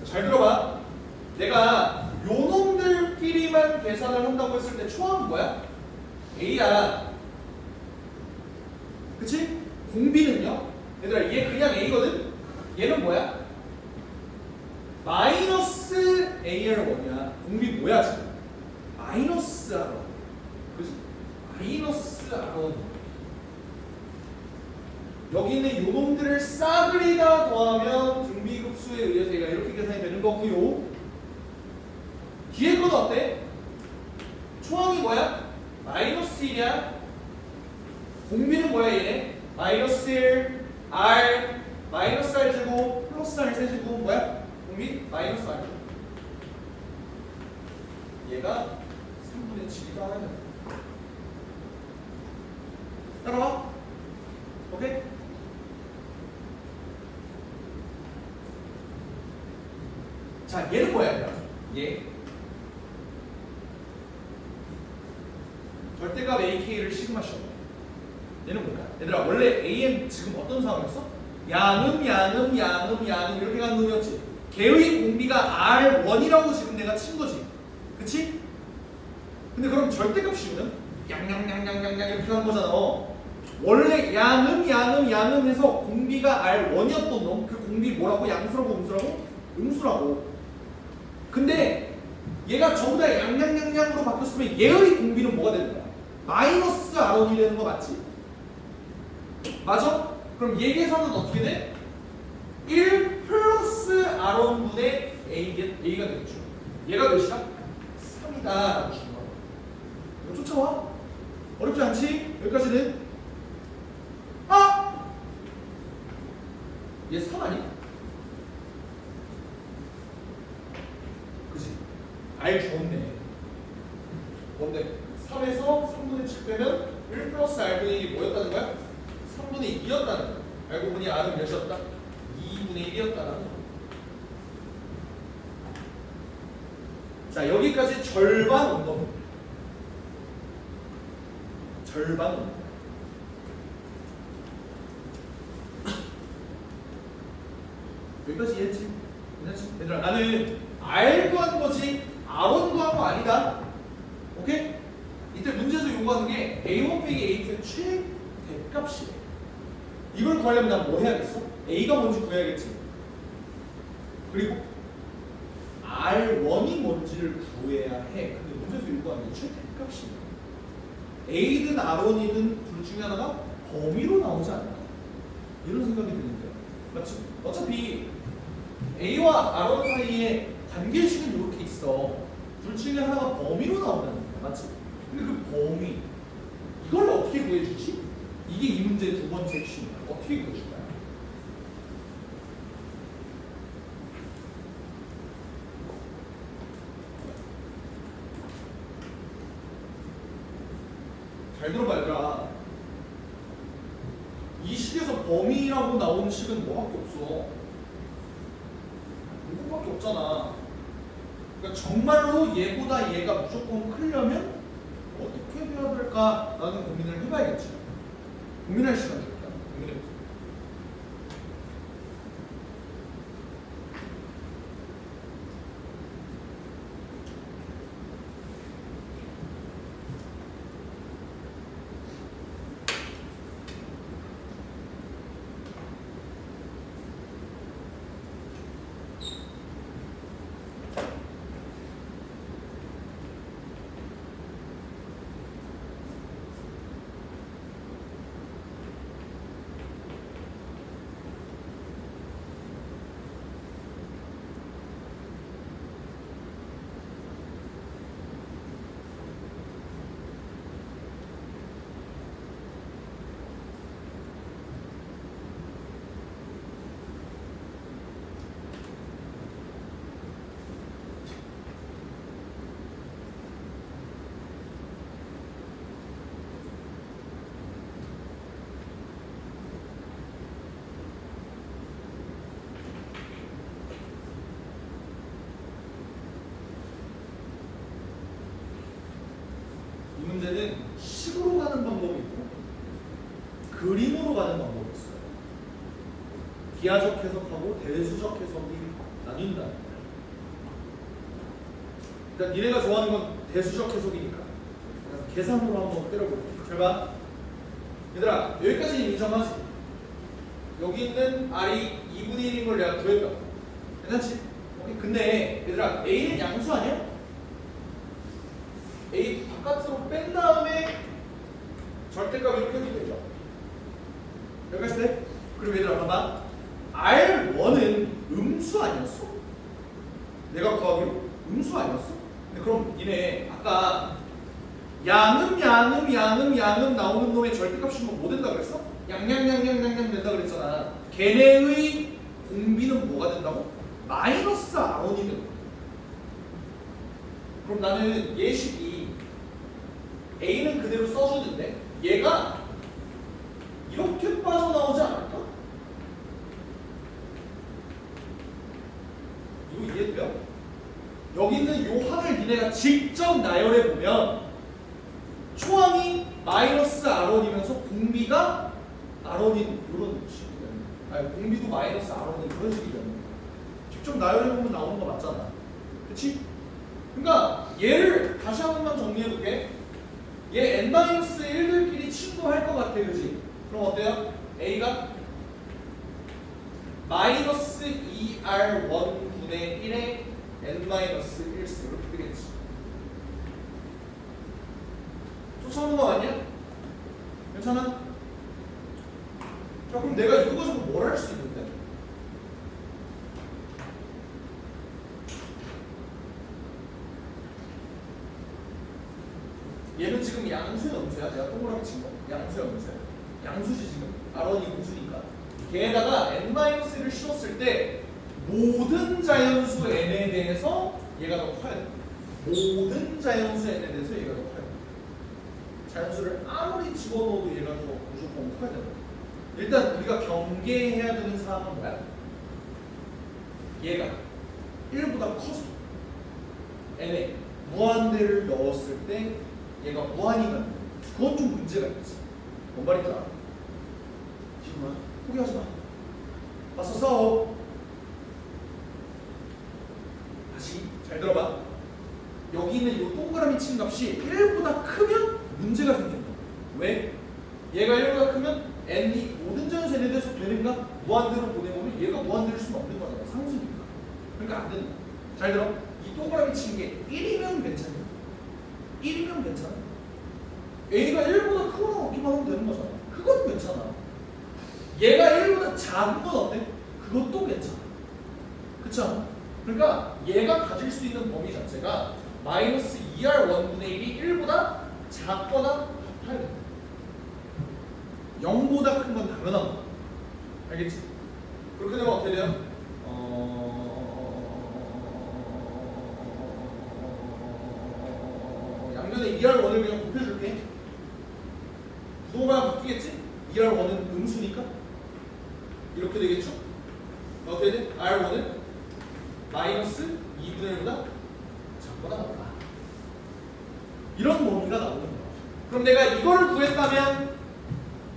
잘 들어봐. 내가 요 놈들끼리만 계산을 한다고 했을 때 초항은 뭐야? A야. 그치? 공비는요? 얘들아 얘 그냥 A거든? 얘는 뭐야? 마이너스 AR1이야. 공비 뭐야 지금? 마이너스 R1. 그치? 마이너스 R1. 여기 있는 요 놈들을 싸그리다 더하면 등비급수에 의해서 얘가 이렇게 계산이 되는 거고요. 뒤에 건 어때? 초항이 뭐야? 마이너스 1이야. 공비는 뭐야 얘네? 마이너스 1, R, 마이너스 R 제곱, 플러스 R 세제곱 뭐야? 공비? 마이너스 R. 얘가 3분의 7이다 하면 따라와? 오케이? 자, 얘는 뭐야? 얘 절대값 AK를 시그마 씌워. 얘는 뭘까? 얘들아 원래 AN 지금 어떤 상황이었어? 양음 이렇게 가는 놈이었지. 걔의 공비가 R1이라고 지금 내가 친 거지. 그치? 근데 그럼 절대값이면 양양양양양양 이렇게 하는 거잖아. 원래 양음 해서 공비가 R1이었던 놈, 그 공비 뭐라고? 양수라고 음수라고? 음수라고. 근데 얘가 전부 다 양양양양으로 바뀌었으면 얘의 공비는 뭐가 되는 거야? 마이너스 R1이 되는 거 맞지? 맞아? 그럼 얘 계산은 어떻게 돼? 1 플러스 R1분의 A가 되겠죠. 얘가 몇이야? 3이다 라고 주는 거야. 이거 쫓아와? 어렵지 않지? 여기까지는? 아! 얘 3 아니? 그치? 알 좋네. 뭔데? 3에서 3분의 7 빼면 1 플러스 R분의 1이 뭐였다는 거야? 3분의 2였다는 거야. 알고 보니 R은 몇이었다? 2분의 1이었다는 거야. 자, 여기까지 절반 온 겁니다. 절반 온 겁니다. 여기까지 이해했지? 괜찮지? 얘들아, 나는 R 구한 거지 R1 구한 거 아니다. 오케이? 이때 문제에서 요구하는 게 A1 빼기 A2의 최대값이래. 이걸 구하려면 난 뭐 해야겠어? A가 뭔지 구해야겠지. 그리고 R1이 뭔지를 구해야 해. 근데 문제에서 요구하는 게 최대값이야. A든 R1이든 둘 중에 하나가 범위로 나오지 않을까? 이런 생각이 드는데 맞지? 어차피 A와 R1 사이에 관계식은 이렇게 있어. 둘 중에 하나가 범위로 나온다는 거야. 맞지? 근데 그 범위 이걸 어떻게 구해주지? 이게 이 문제의 두 번째 핵심이야. 어떻게 구해줄까요? 잘 들어봐 얘들아. 이 식에서 범위라고 나오는 식은 뭐밖에 없어. 이거밖에 없잖아. 그러니까 정말로 얘보다 얘가 무조건 크려면 어떻게 해야 될까라는 고민을 해봐야겠지. 고민할 시간 줄게. 고민해보세요. 이 문제는 식으로 가는 방법이 있고 그림으로 가는 방법이 있어요. 비하적 해석하고 대수적 해석이 나뉜다. 일단 니네가 좋아하는 건 대수적 해석이니까 계산으로 한번 때려볼게. 잘 봐. 얘들아, 여기까지 인정하지? 여기 있는 R이 2분의 1인 걸 내가 구했다. 괜찮지? 오케이. 근데 얘들아, A는 양수 아니야? A 바깥으로 뺀 다음에 절대값 이렇게 해도 되죠. 여기까지 돼? 그리고 얘들아 봐봐. R1은 음수 아니었어? 내가 구하기로 음수 아니었어? 근데 그럼 니네 아까 양음 나오는 놈의 절대값이 뭐 된다 그랬어? 양양양양양양 된다 그랬잖아. 걔네의 공비는 뭐가 된다고? 마이너스 R1이 된다. 그럼 나는 예식이 A는 그대로 써주는데 얘가 이렇게 빠져나오지 않을까? 이거 이해돼요? 여기 있는 요 항을 니네가 직접 나열해보면 초항이 마이너스 R1이면서 공비가 R1인 이런 식이잖아요. 아니 공비도 마이너스 R1인 그런 식이잖아요. 직접 직접 나열해보면 나오는 거 맞잖아. 그치? 그러니까 얘를 다시 한 번만 정리해볼게. 얘 n-1들끼리 친구할 것 같아, 그지? 그럼 어때요? A가 마이너스 2R 1분의 1에 n-1스 이렇게 되겠지. 쫓아오는 거 아니야? 괜찮아? 자, 그럼 내가 이거 가지고 뭘 할 수 있는데? 얘는 지금 양수야, 음수야? 내가 동그라미 친 거. 양수야, 음수야? 양수지 지금. R1이 음수니까. 걔에다가 n-를 씌웠을 때 모든 자연수 n에 대해서 얘가 더 커야 돼. 모든 자연수 n에 대해서 얘가 더 커야 돼. 자연수를 아무리 집어넣어도 얘가 더 무조건 커야 돼. 일단 우리가 경계해야 되는 사항은 뭐야? 얘가 1보다 커서 n에 무한대를 넣었을 때 얘가 무한이 가는 거야. 그건 좀 문제가 있지. 뭔 말인지 알아? 기분아, 포기하지 마. 맞서 싸워. 다시 잘 들어봐. 여기 있는 이 동그라미 친 값이 1보다 크면 문제가 생긴다. 왜? 얘가 1보다 크면 n이 모든 자연수 n에 대해서 되는가? 무한대로 보내보면 얘가 무한대일 수는 없는 거잖아. 상수니까. 그러니까 안 된다. 잘 들어. 이 동그라미 친 게 1이면 괜찮아. 1이면 괜찮아. A가 1보다 크거나 없기만 하면 되는 거잖아. 그건 괜찮아. 얘가 1보다 작은 건 어때? 그것도 괜찮아. 그렇지 않아? 그러니까 얘가 가질 수 있는 범위 자체가 마이너스 2R 1분의 1이 1보다 작거나 같아야 돼. 0보다 큰 건 당연한 거야. 알겠지? 그렇게 되면 어떻게 돼요? 양면에 2R1을 그냥 곱해줄게. 부호가 바뀌겠지? 2R1은 음수니까 이렇게 되겠죠? 어떻게 돼? R1은 마이너스 2분의 1보다 작거나 같다. 이런 범위가 나오는 거야. 그럼 내가 이거를 구했다면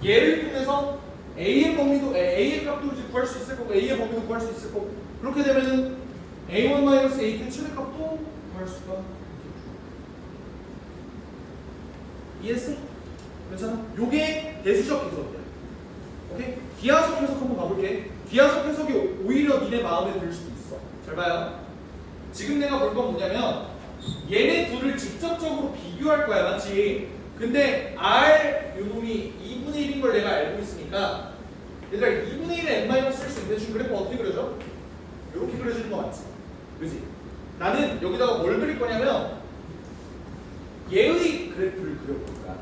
얘를 통해서 A의 범위도 A의 값도 이제 구할 수 있을 거고 A의 범위도 구할 수 있을 거고 그렇게 되면은 A1-A2 최대값도 구할 수가 있겠죠. 이해했어? 괜찮아? 요게 대수적 해석이야. 오케이? 기하적 해석 한번 가볼게. 기하적 해석이 오히려 니네 마음에 들 수도 있어. 잘 봐요. 지금 내가 볼 건 뭐냐면 얘네 둘을 직접적으로 비교할 거야, 맞지? 근데 R 요놈이 2분의 1인 걸 내가 알고 있으니까 얘들아 2분의 1에 n-를 쓸 수 있는데 지금 그래프 어떻게 그려져? 이렇게 그려지는 거 맞지? 그지? 나는 여기다가 뭘 그릴 거냐면 얘의 그래프를 그려볼 거야.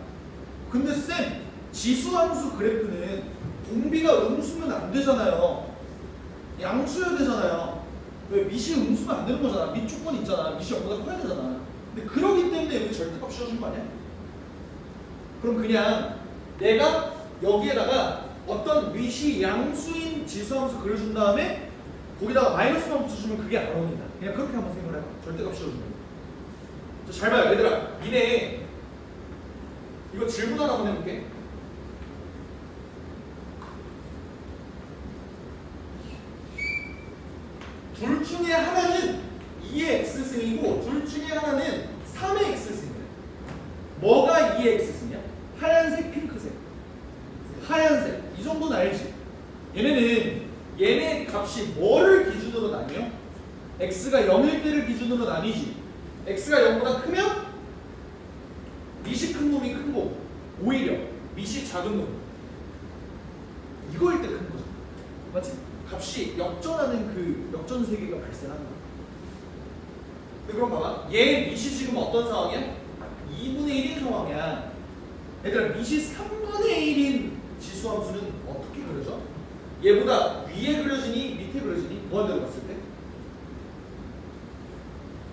근데 쌤, 지수함수 그래프는 공비가 음수면 안 되잖아요. 양수여야 되잖아요. 왜? 밑이 음수면 안 되는 거잖아. 밑 조건 있잖아. 밑이 0보다 커야 되잖아. 근데 그러기 때문에 여기 절대값 씌워준 거 아니야? 그럼 그냥 내가 여기에다가 어떤 밑이 양수인 지수함수 그려준 다음에 거기다가 마이너스만 붙여주면 그게 R1이다. 그냥 그렇게 한번 생각을 해봐. 절대값 씌워주면. 잘 봐요, 얘들아. 니네 이거 질문 하나 한번 해볼게. 둘 중에 하나는 2의 x승이고 둘 중에 하나는 3의 x승이야. 뭐가 2의 x승이야? 하얀색, 핑크색. 하얀색. 이 정도는 알지? 얘네 값이 뭐를 기준으로 나뉘어? x가 0일 때를 기준으로 나뉘지. x가 0보다 크면 밑이 큰 놈이 큰 거고 오히려 밑이 작은 놈 이거일 때 큰 거죠. 맞지? 값이 역전하는 그 역전 세계가 발생하는 거야. 근데 그럼 봐봐. 얘 밑이 지금 어떤 상황이야? 2분의 1인 상황이야. 얘들아 밑이 3분의 1인 지수함수는 어떻게 그려져? 얘보다 위에 그려지니 밑에 그려지니 무한대로 봤을 때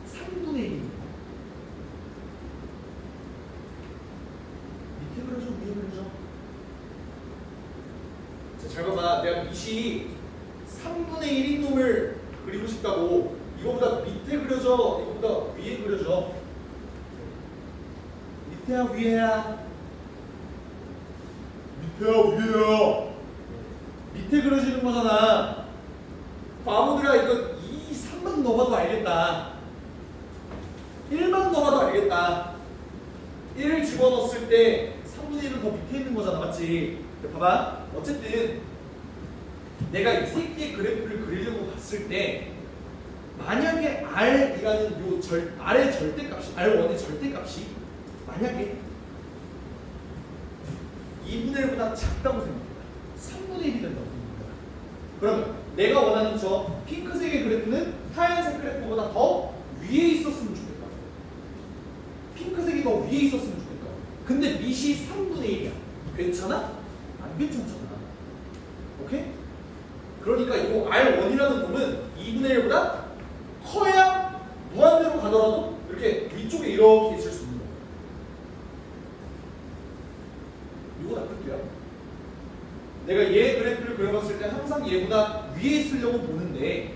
3분의 1이니까 밑에 그려져 위에 그려져. 자, 잘 봐봐. 내가 밑이 3분의 1인 놈을 그리고 싶다고 이거보다 밑에 그려져 이거보다 위에 그려져. 밑에야 위에야? 밑에야 위에야? 밑에 그려지는 거잖아. 바보들아 이거 이 3만 넣어봐도 알겠다. 1만 넣어봐도 알겠다. 1을 집어넣었을 때 3분의 1은 더 밑에 있는 거잖아, 맞지? 봐봐. 어쨌든 내가 이 새끼의 그래프를 그리려고 봤을 때 만약에 R이라는 R의 절대값이 R1의 절대값이 만약에 2분의 1보다 작다고 생각해. 3분의 1이 된다고 생각해. 그러면 내가 원하는 저 핑크색의 그래프는 하얀색 그래프보다 더 위에 있었으면 좋겠다. 핑크색이 더 위에 있었으면 좋겠다. 근데 밑이 3분의 1이야. 괜찮아? 안 괜찮잖아. 오케이? 그러니까 이거 R1이라는 놈은 2분의 1보다 커야 무한대로 가더라도 이렇게 위쪽에 이렇게 있을 수 있는 거야. 이거 다 끝이야. 내가 얘 그래프를 그려봤을 때 항상 얘보다 위에 있으려고 보는데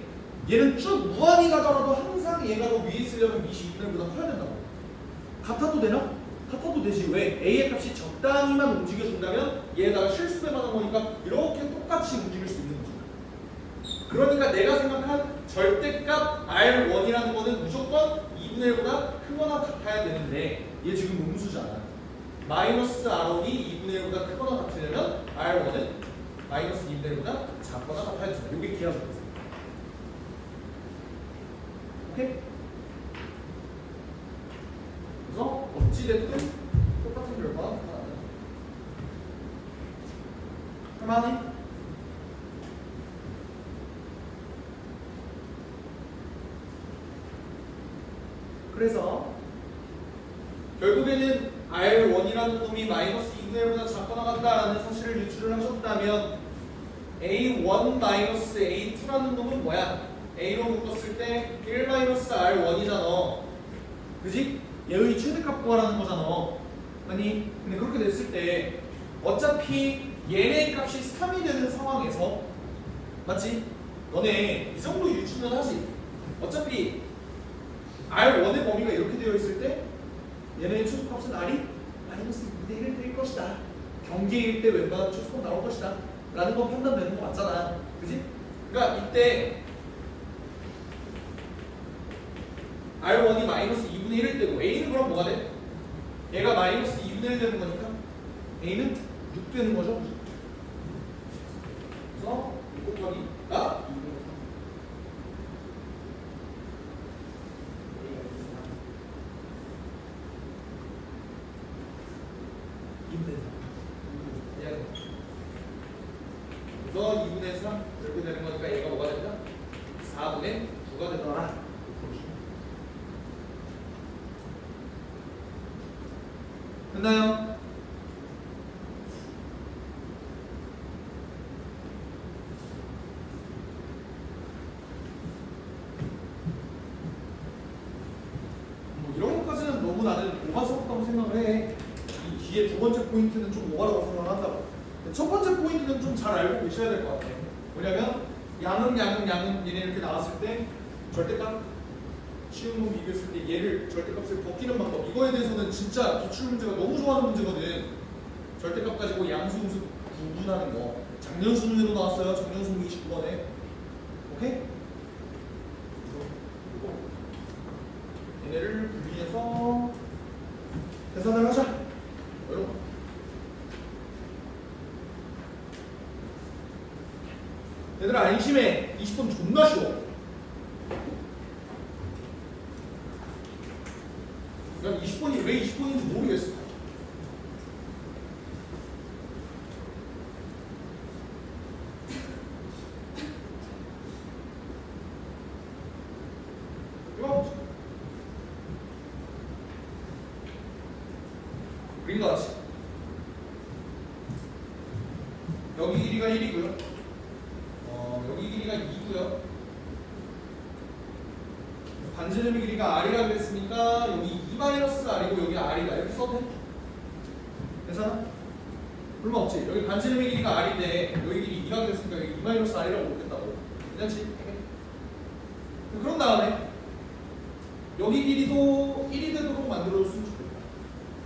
얘는 쭉 무한히 가더라도 항상 얘가 더 위에 있으려면 밑이 2분의 1보다 커야 된다고. 같아도 되나? 같아도 되지. 왜? A의 값이 적당히만 움직여준다면 얘에다가 실수배만 한 거니까 이렇게 똑같이 움직일 수 있는 거죠. 그러니까 내가 생각한 절대값 R1이라는 거는 무조건 2분의 1보다 크거나 같아야 되는데 얘 지금 음수잖아. 마이너스 R1이 2분의 1보다 크거나 같으려면 R1은 마이너스 2분의 1보다 작거나 같아야 된다. 이게 기하적이었어요. 오케이? 그래서 어찌됐든 똑같은 결과가 나타난다. 할만해? 그래서 결국에는 R1이라는 놈이 마이너스 2분의 1보다 작거나 같다라는 사실을 유출을 하셨다면 A1 마이너스 A2라는 놈은 뭐야? A로 묶었을 때 1 마이너스 R1이잖아. 그지? 얘의 최대값 구하라는 거잖아. 아니 근데 그렇게 됐을 때 어차피 얘네 값이 3이 되는 상황에서 맞지? 너네 이 정도 유추는 하지. 어차피 R1의 범위가 이렇게 되어 있을 때 얘네의 최소값은 R이 마이너스 2분의 1 될 것이다. 경계일 때 웬만한 최소값 나올 것이다 라는 건 판단되는 거 맞잖아. 그지? 그러니까 이때 R1이 마이너스 2분의 1일 때고 A는 그럼 뭐가 돼? 얘가 마이너스 2분의 1 되는 거니까 A는 6 되는 거죠. 그래서 6 곱하기가 2분의 3. 그래서 2분의 3 이렇게 되는 거니까 얘가 뭐가 된다? 4분의 9가 되더라. 됐나요? 뭐 이런 것까지는 너무 나는 오바스럽다고 생각을 해. 이 뒤에 두 번째 포인트는 좀 오바라고 생각을 한다고. 첫 번째 포인트는 좀 잘 알고 계셔야 될 것 같아. 뭐냐면 양은 얘네 이렇게 나왔을 때 절대값 쉬운 놈 비교했을 때 얘를 절대값을 벗기는 방법, 이거에 대해서는 진짜 기출 문제가 너무 좋아하는 문제거든. 절대값 가지고 양수 음수 구분하는 거 작년 수능에도 나왔어요. 작년 수능 29번에. 오케이? 얘네를 분리해서 계산을 하자. 여러분 얘들아 안심해. 20번 존나 쉬워. 난 20번이 왜 20번인지 모르겠어. 이거 그린 거 같지? 여기 길이가 1이고요. 여기 길이가 2고요. 반지름의 길이가 R이라고 그랬으니까 여기 2-R이고 여기 R이다. 이렇게 써도 돼? 괜찮아? 얼마 없지? 여기 반지름의 길이가 R인데 여기 길이 2가 됐으니까 여기 2-R이라고 못했다고. 괜찮지? 그런 다음에 여기 길이도 1이 되도록 만들어줬으면 좋겠다.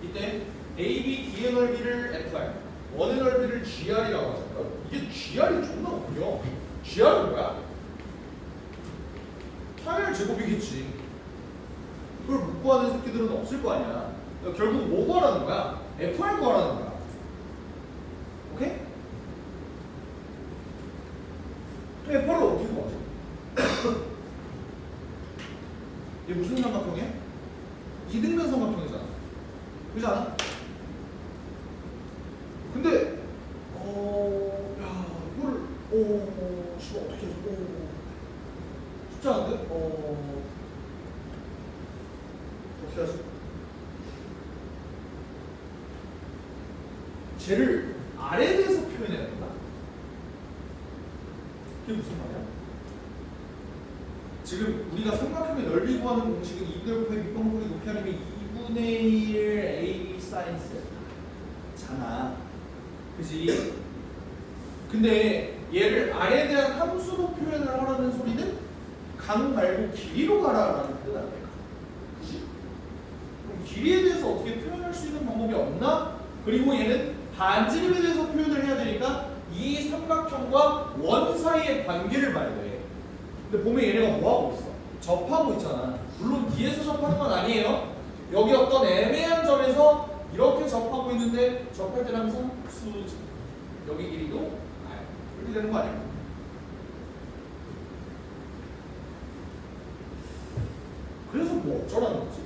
이때 AB, D의 넓이를 FR, 원의 넓이를 GR이라고 하잖아. 이게 GR이 존나 웃겨. GR은 뭐야? 제곱이겠지. 그걸 못 구하는 새끼들은 없을 거 아니야. 그러니까 결국 뭐 구하라는 거야? FR 구하라는 거야. 오케이? FR을 어떻게 구하지? 얘 무슨 삼각형이야? 이등변 삼각형이잖아. 그렇지 않아? 근데 야 이거를 씨발 어떻게 하지? 쉽지 않은데? 어떻게 하지? 쟤를 아래에 대해서 표현해야 된다? 그게 무슨 말이야? 지금 우리가 삼각형의 넓이 구하는 공식은 2분의 5의 밑방울이 높이 아니면 2분의 1 AB 사인 세타잖아. 그지? 근데 얘를 아래에 대한 함수로 표현을 하라는 소리는 강 말고 길이로 가라라는 뜻 아닐까? 그지? 그럼 길이에 대해서 어떻게 표현할 수 있는 방법이 없나? 그리고 얘는 반지름에 대해서 표현을 해야 되니까 이 삼각형과 원 사이의 관계를 봐야 돼. 근데 보면 얘네가 뭐 하고 있어? 접하고 있잖아. 물론 뒤에서 접하는 건 아니에요. 여기 어떤 애매한 점에서 이렇게 접하고 있는데 접할 때는 항상 수직. 여기 길이도 이렇게 되는 거 아니야? 그래서 뭐 어쩌라는 거지?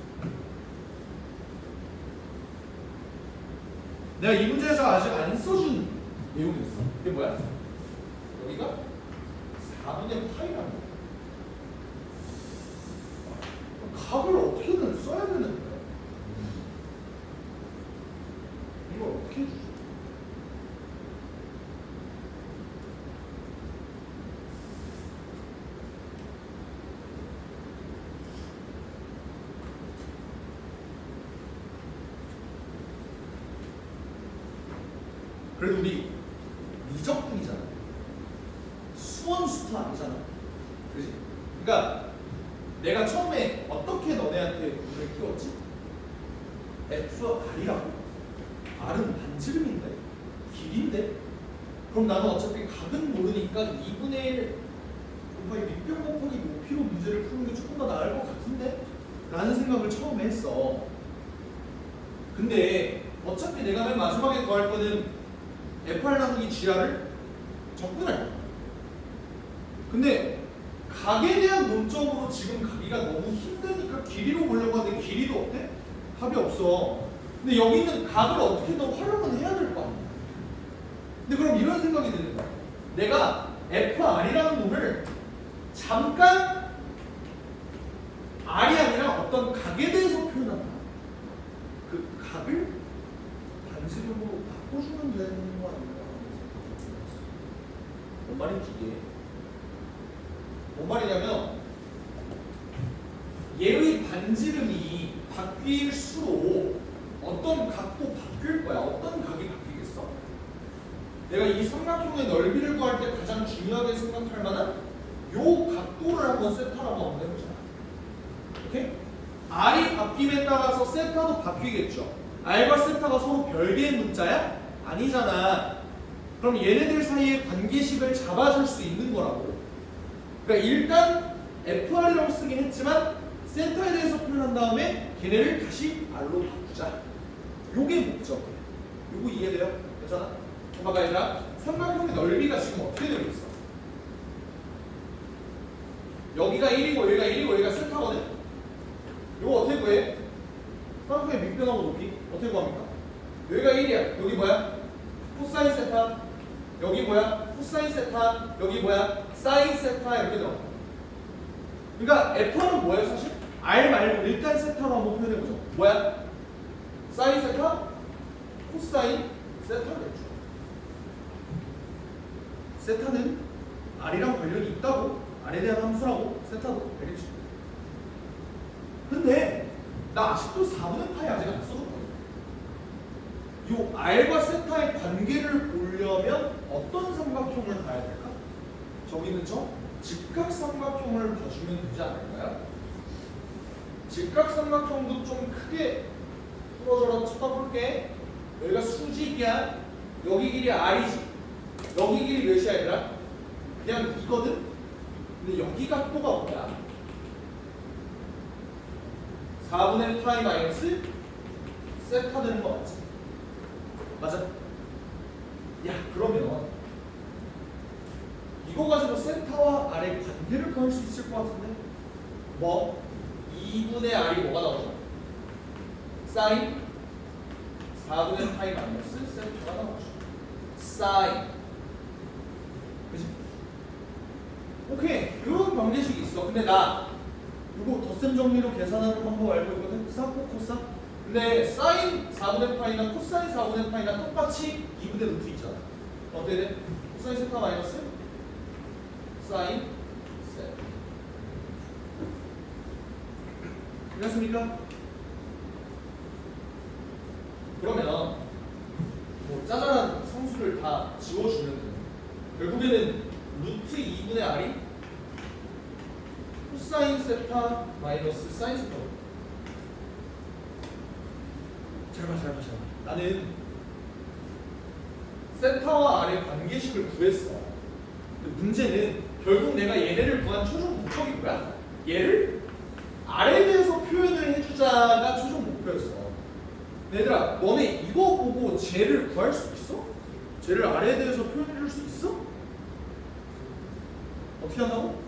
내가 이 문제에서 아직 안 써준 내용이 있어. 이게 뭐야? 여기가 4분의 파이라는 거야. 각을 어떻게든 써야 되는데 이걸 어떻게 해주지? 그래도 우리 미적분이잖아. 수원 수투 아니잖아. 그지? 그러니까 내가 처음에 어떻게 너네한테 문을 키웠지? FR이라고. R은 반지름인데 길인데 그럼 나는 어차피 각은 모르니까 2분의 1 곱하기 밑변 곱하기 높이로 문제를 푸는 게 조금 더 나을 것 같은데? 라는 생각을 처음에 했어. 근데 어차피 내가 맨 마지막에 구할 거는 FR 나누기 GR을 적분할 거야. 근데 각에 대한 논점으로 지금 가기가 너무 힘드니까 길이로 보려고 하는데 길이도 어때? 답이 없어. 근데 여기 있는 각을 어떻게든 활용은 해야 될 거 아니야. 근데 그럼 이런 생각이 드는 거야. 내가 FR이라는 놈을 잠깐 R이 아니라 어떤 각에 대해서 표현한다. 그 각을 반지름으로 바꿔주면 되는 거 아닌가? 뭔 말인지 이게 뭔 말이냐면 얘의 반지름이 바뀔수록 어떤 각도 바뀔 거야. 어떤 각이 바뀌겠어? 내가 이 삼각형의 넓이를 구할 때 가장 중요하게 생각할 만한 요 각도를 한번 세타라고 한번 해보자. 오케이? R이 바뀜에 따라서 세타도 바뀌겠죠. R과 세타가 서로 별개의 문자야? 아니잖아. 그럼 얘네들 사이의 관계식을 잡아줄 수 있는 거라고. 그러니까 일단 FR이라고 쓰긴 했지만 세타에 대해서 표현한 다음에 걔네를 다시 R로 바꾸자. 요게 목적. 요거 이해돼요? 괜찮아? 봐봐 얘들아. 삼각형의 넓이가 지금 어떻게 되고 있어? 여기가 1이고 여기가 1이고 여기가 세타거든? 요거 어떻게 구해? 삼각형의 밑변하고 높이 어떻게 구합니까? 여기가 1이야. 여기 뭐야? 코사인 세타. 여기 뭐야? 코사인 세타. 여기 뭐야? 사인 세타. 이렇게 들어. 그러니까 F는 뭐예요 사실? R 말고 일단 세타로 한번 표현해보죠. 뭐야? 사인 세타? 코사인 세타겠죠. 세타는 R이랑 관련이 있다고. R에 대한 함수라고 세타도 되겠지. 근데 나 아직도 4분의 파이 아직 안 써줬거든. 요 R과 세타의 관계를 보려면 어떤 삼각형을 봐야 될까? 저기 있는 저 직각 삼각형을 봐주면 되지 않을까요? 직각 삼각형도 좀 크게 풀어줘라 쳐다볼게. 여기가 수직이야. 여기 길이 R이지. 여기 길이 몇이야 얘들아? 그냥 이거든? 근데 여기 각도가 뭐야? 4분의 파이 마이너스 세타 되는 거 맞지? 맞아? 야 그러면 이거 가지고 세타와 R의 관계를 구할 수 있을 것 같은데? 뭐? 2분의 R이 뭐가 나오죠? 사인 4분의 파이 마이너스 세타가 나오죠. 사인 그치? 오케이 이런 관계식이 있어. 근데 나 이거 덧셈 정리로 계산하는 방법 알고 있거든? 사코 코사? 근데 사인 4분의 파이나 코사인 4분의 파이나 똑같이 2분의 루트 있잖아. 어떻게 돼? 코사인 세타 마이너스 사인 세타. 이해했습니까? 그러면 뭐 짜잘한 상수를 다 지워주면 결국에는 루트 2분의 R이 코사인 세타 마이너스 사인 세타. 잘 봐. 나는 세타와 R의 관계식을 구했어. 근데 문제는 결국 내가 얘네를 구한 최종 목적이 뭐야? 얘를 R에 대해서 표현을 해주자가 최종 목표였어. 얘들아, 너네 이거 보고 쟤를 구할 수 있어? 쟤를 R에 대해서 표현해줄 수 있어? 어떻게 한다고?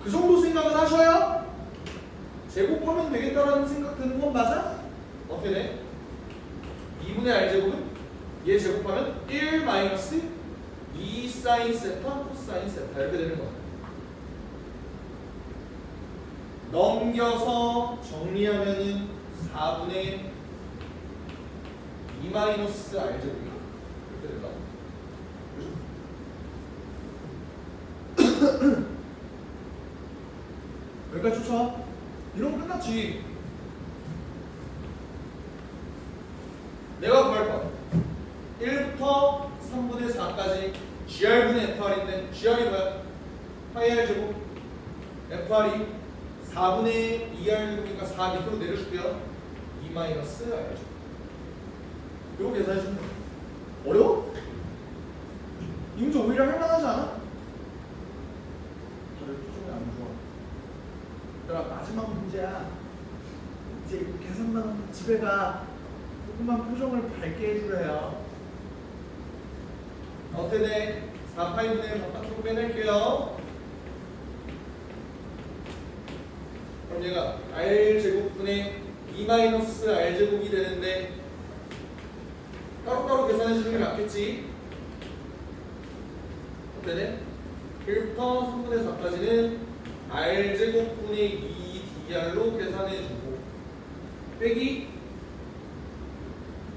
그 정도 생각은 하셔야 제곱하면 되겠다라는 생각 드는 건 맞아? 어떻게 돼? 2분의 R제곱은 얘 제곱하면 1 마이너스 2 사인 세타 코사인 세타 이렇게 되는 거야. 넘겨서 정리하면은 4분의 2 마이너스 R제곱이야. 이렇게 된다. 그죠? 여기까지 쫓아와. 이러면 끝났지. 내가 구할 거야. 1부터 3분의 4까지 GR분의 FR인데 GR이 뭐야? 파이 R제곱 FR이 4분의 2R제곱이니까 4 밑으로 내려줄게요. 2 마이너스 R제곱. 이거 계산해주면 돼. 어려워? 이 문제 오히려 할만하지 않아? 다들 표정이 안 좋아. 얘들아 마지막 문제야. 이제 계산만 하면 집에 가. 조금만 표정을 밝게 해주래요. 어떻게 돼? 4파이분의 바깥으로 빼낼게요. 그럼 얘가 R제곱분의 2 마이너스 R제곱이 되는데 따로따로 계산해주는 게 낫겠지? 어떻게 돼? 1부터 3분의 4까지는 R제곱분의 2DR로 계산해주고 빼기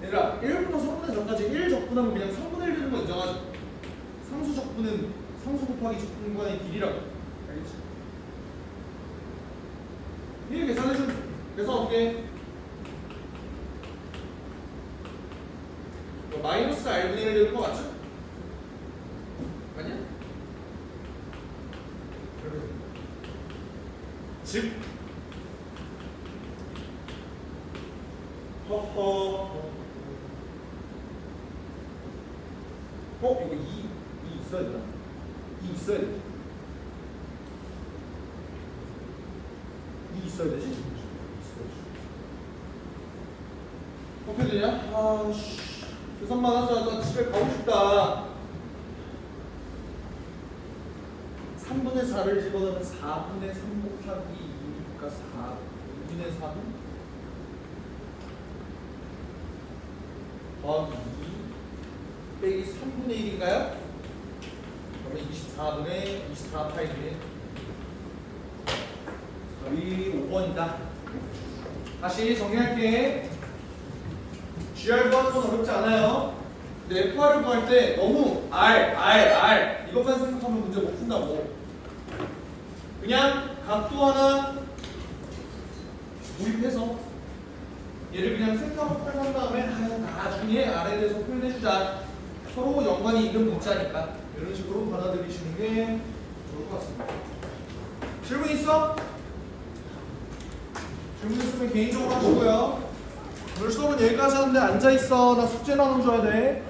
얘들아 1부터 3분의 4까지 1 적분하면 그냥 3분의 1 되는 거 인정하지? 상수 적분은 상수 곱하기 적분과의 길이라고 알겠지? 이게 계산해주면 돼. 그래서 어떻게 마이너스 R분의 1 되는 거 맞죠? 아니야? 즉 허허 이거 2 있어야 되나? 2 있어야 돼. 2 있어야 되지? 어떻게 되냐? 아씨 계산만 하자. 나 집에 가고 싶다. 3분의 4를 집어넣으면 4분의 3 곱하기 2니까 4분의 3 더하기 2 빼기 3분의 1인가요? 그러면 24분의 24파이인데 답이 5번이다. 다시 정리할게. GR 구하는 건 어렵지 않아요. 근데 FR을 구할 때 너무 R 이것만 생각하면 문제 못 푼다고. 그냥 각도 하나 도입해서 얘를 그냥 생각을 한 다음에 나중에 R에 대해서 표현해주자. 서로 연관이 있는 문자니까 이런 식으로 받아들이시는 게 좋을 것 같습니다. 질문 있어? 질문 있으면 개인적으로 하시고요. 오늘 수업은 여기까지 하는데 앉아있어. 나 숙제 나눠줘야 돼.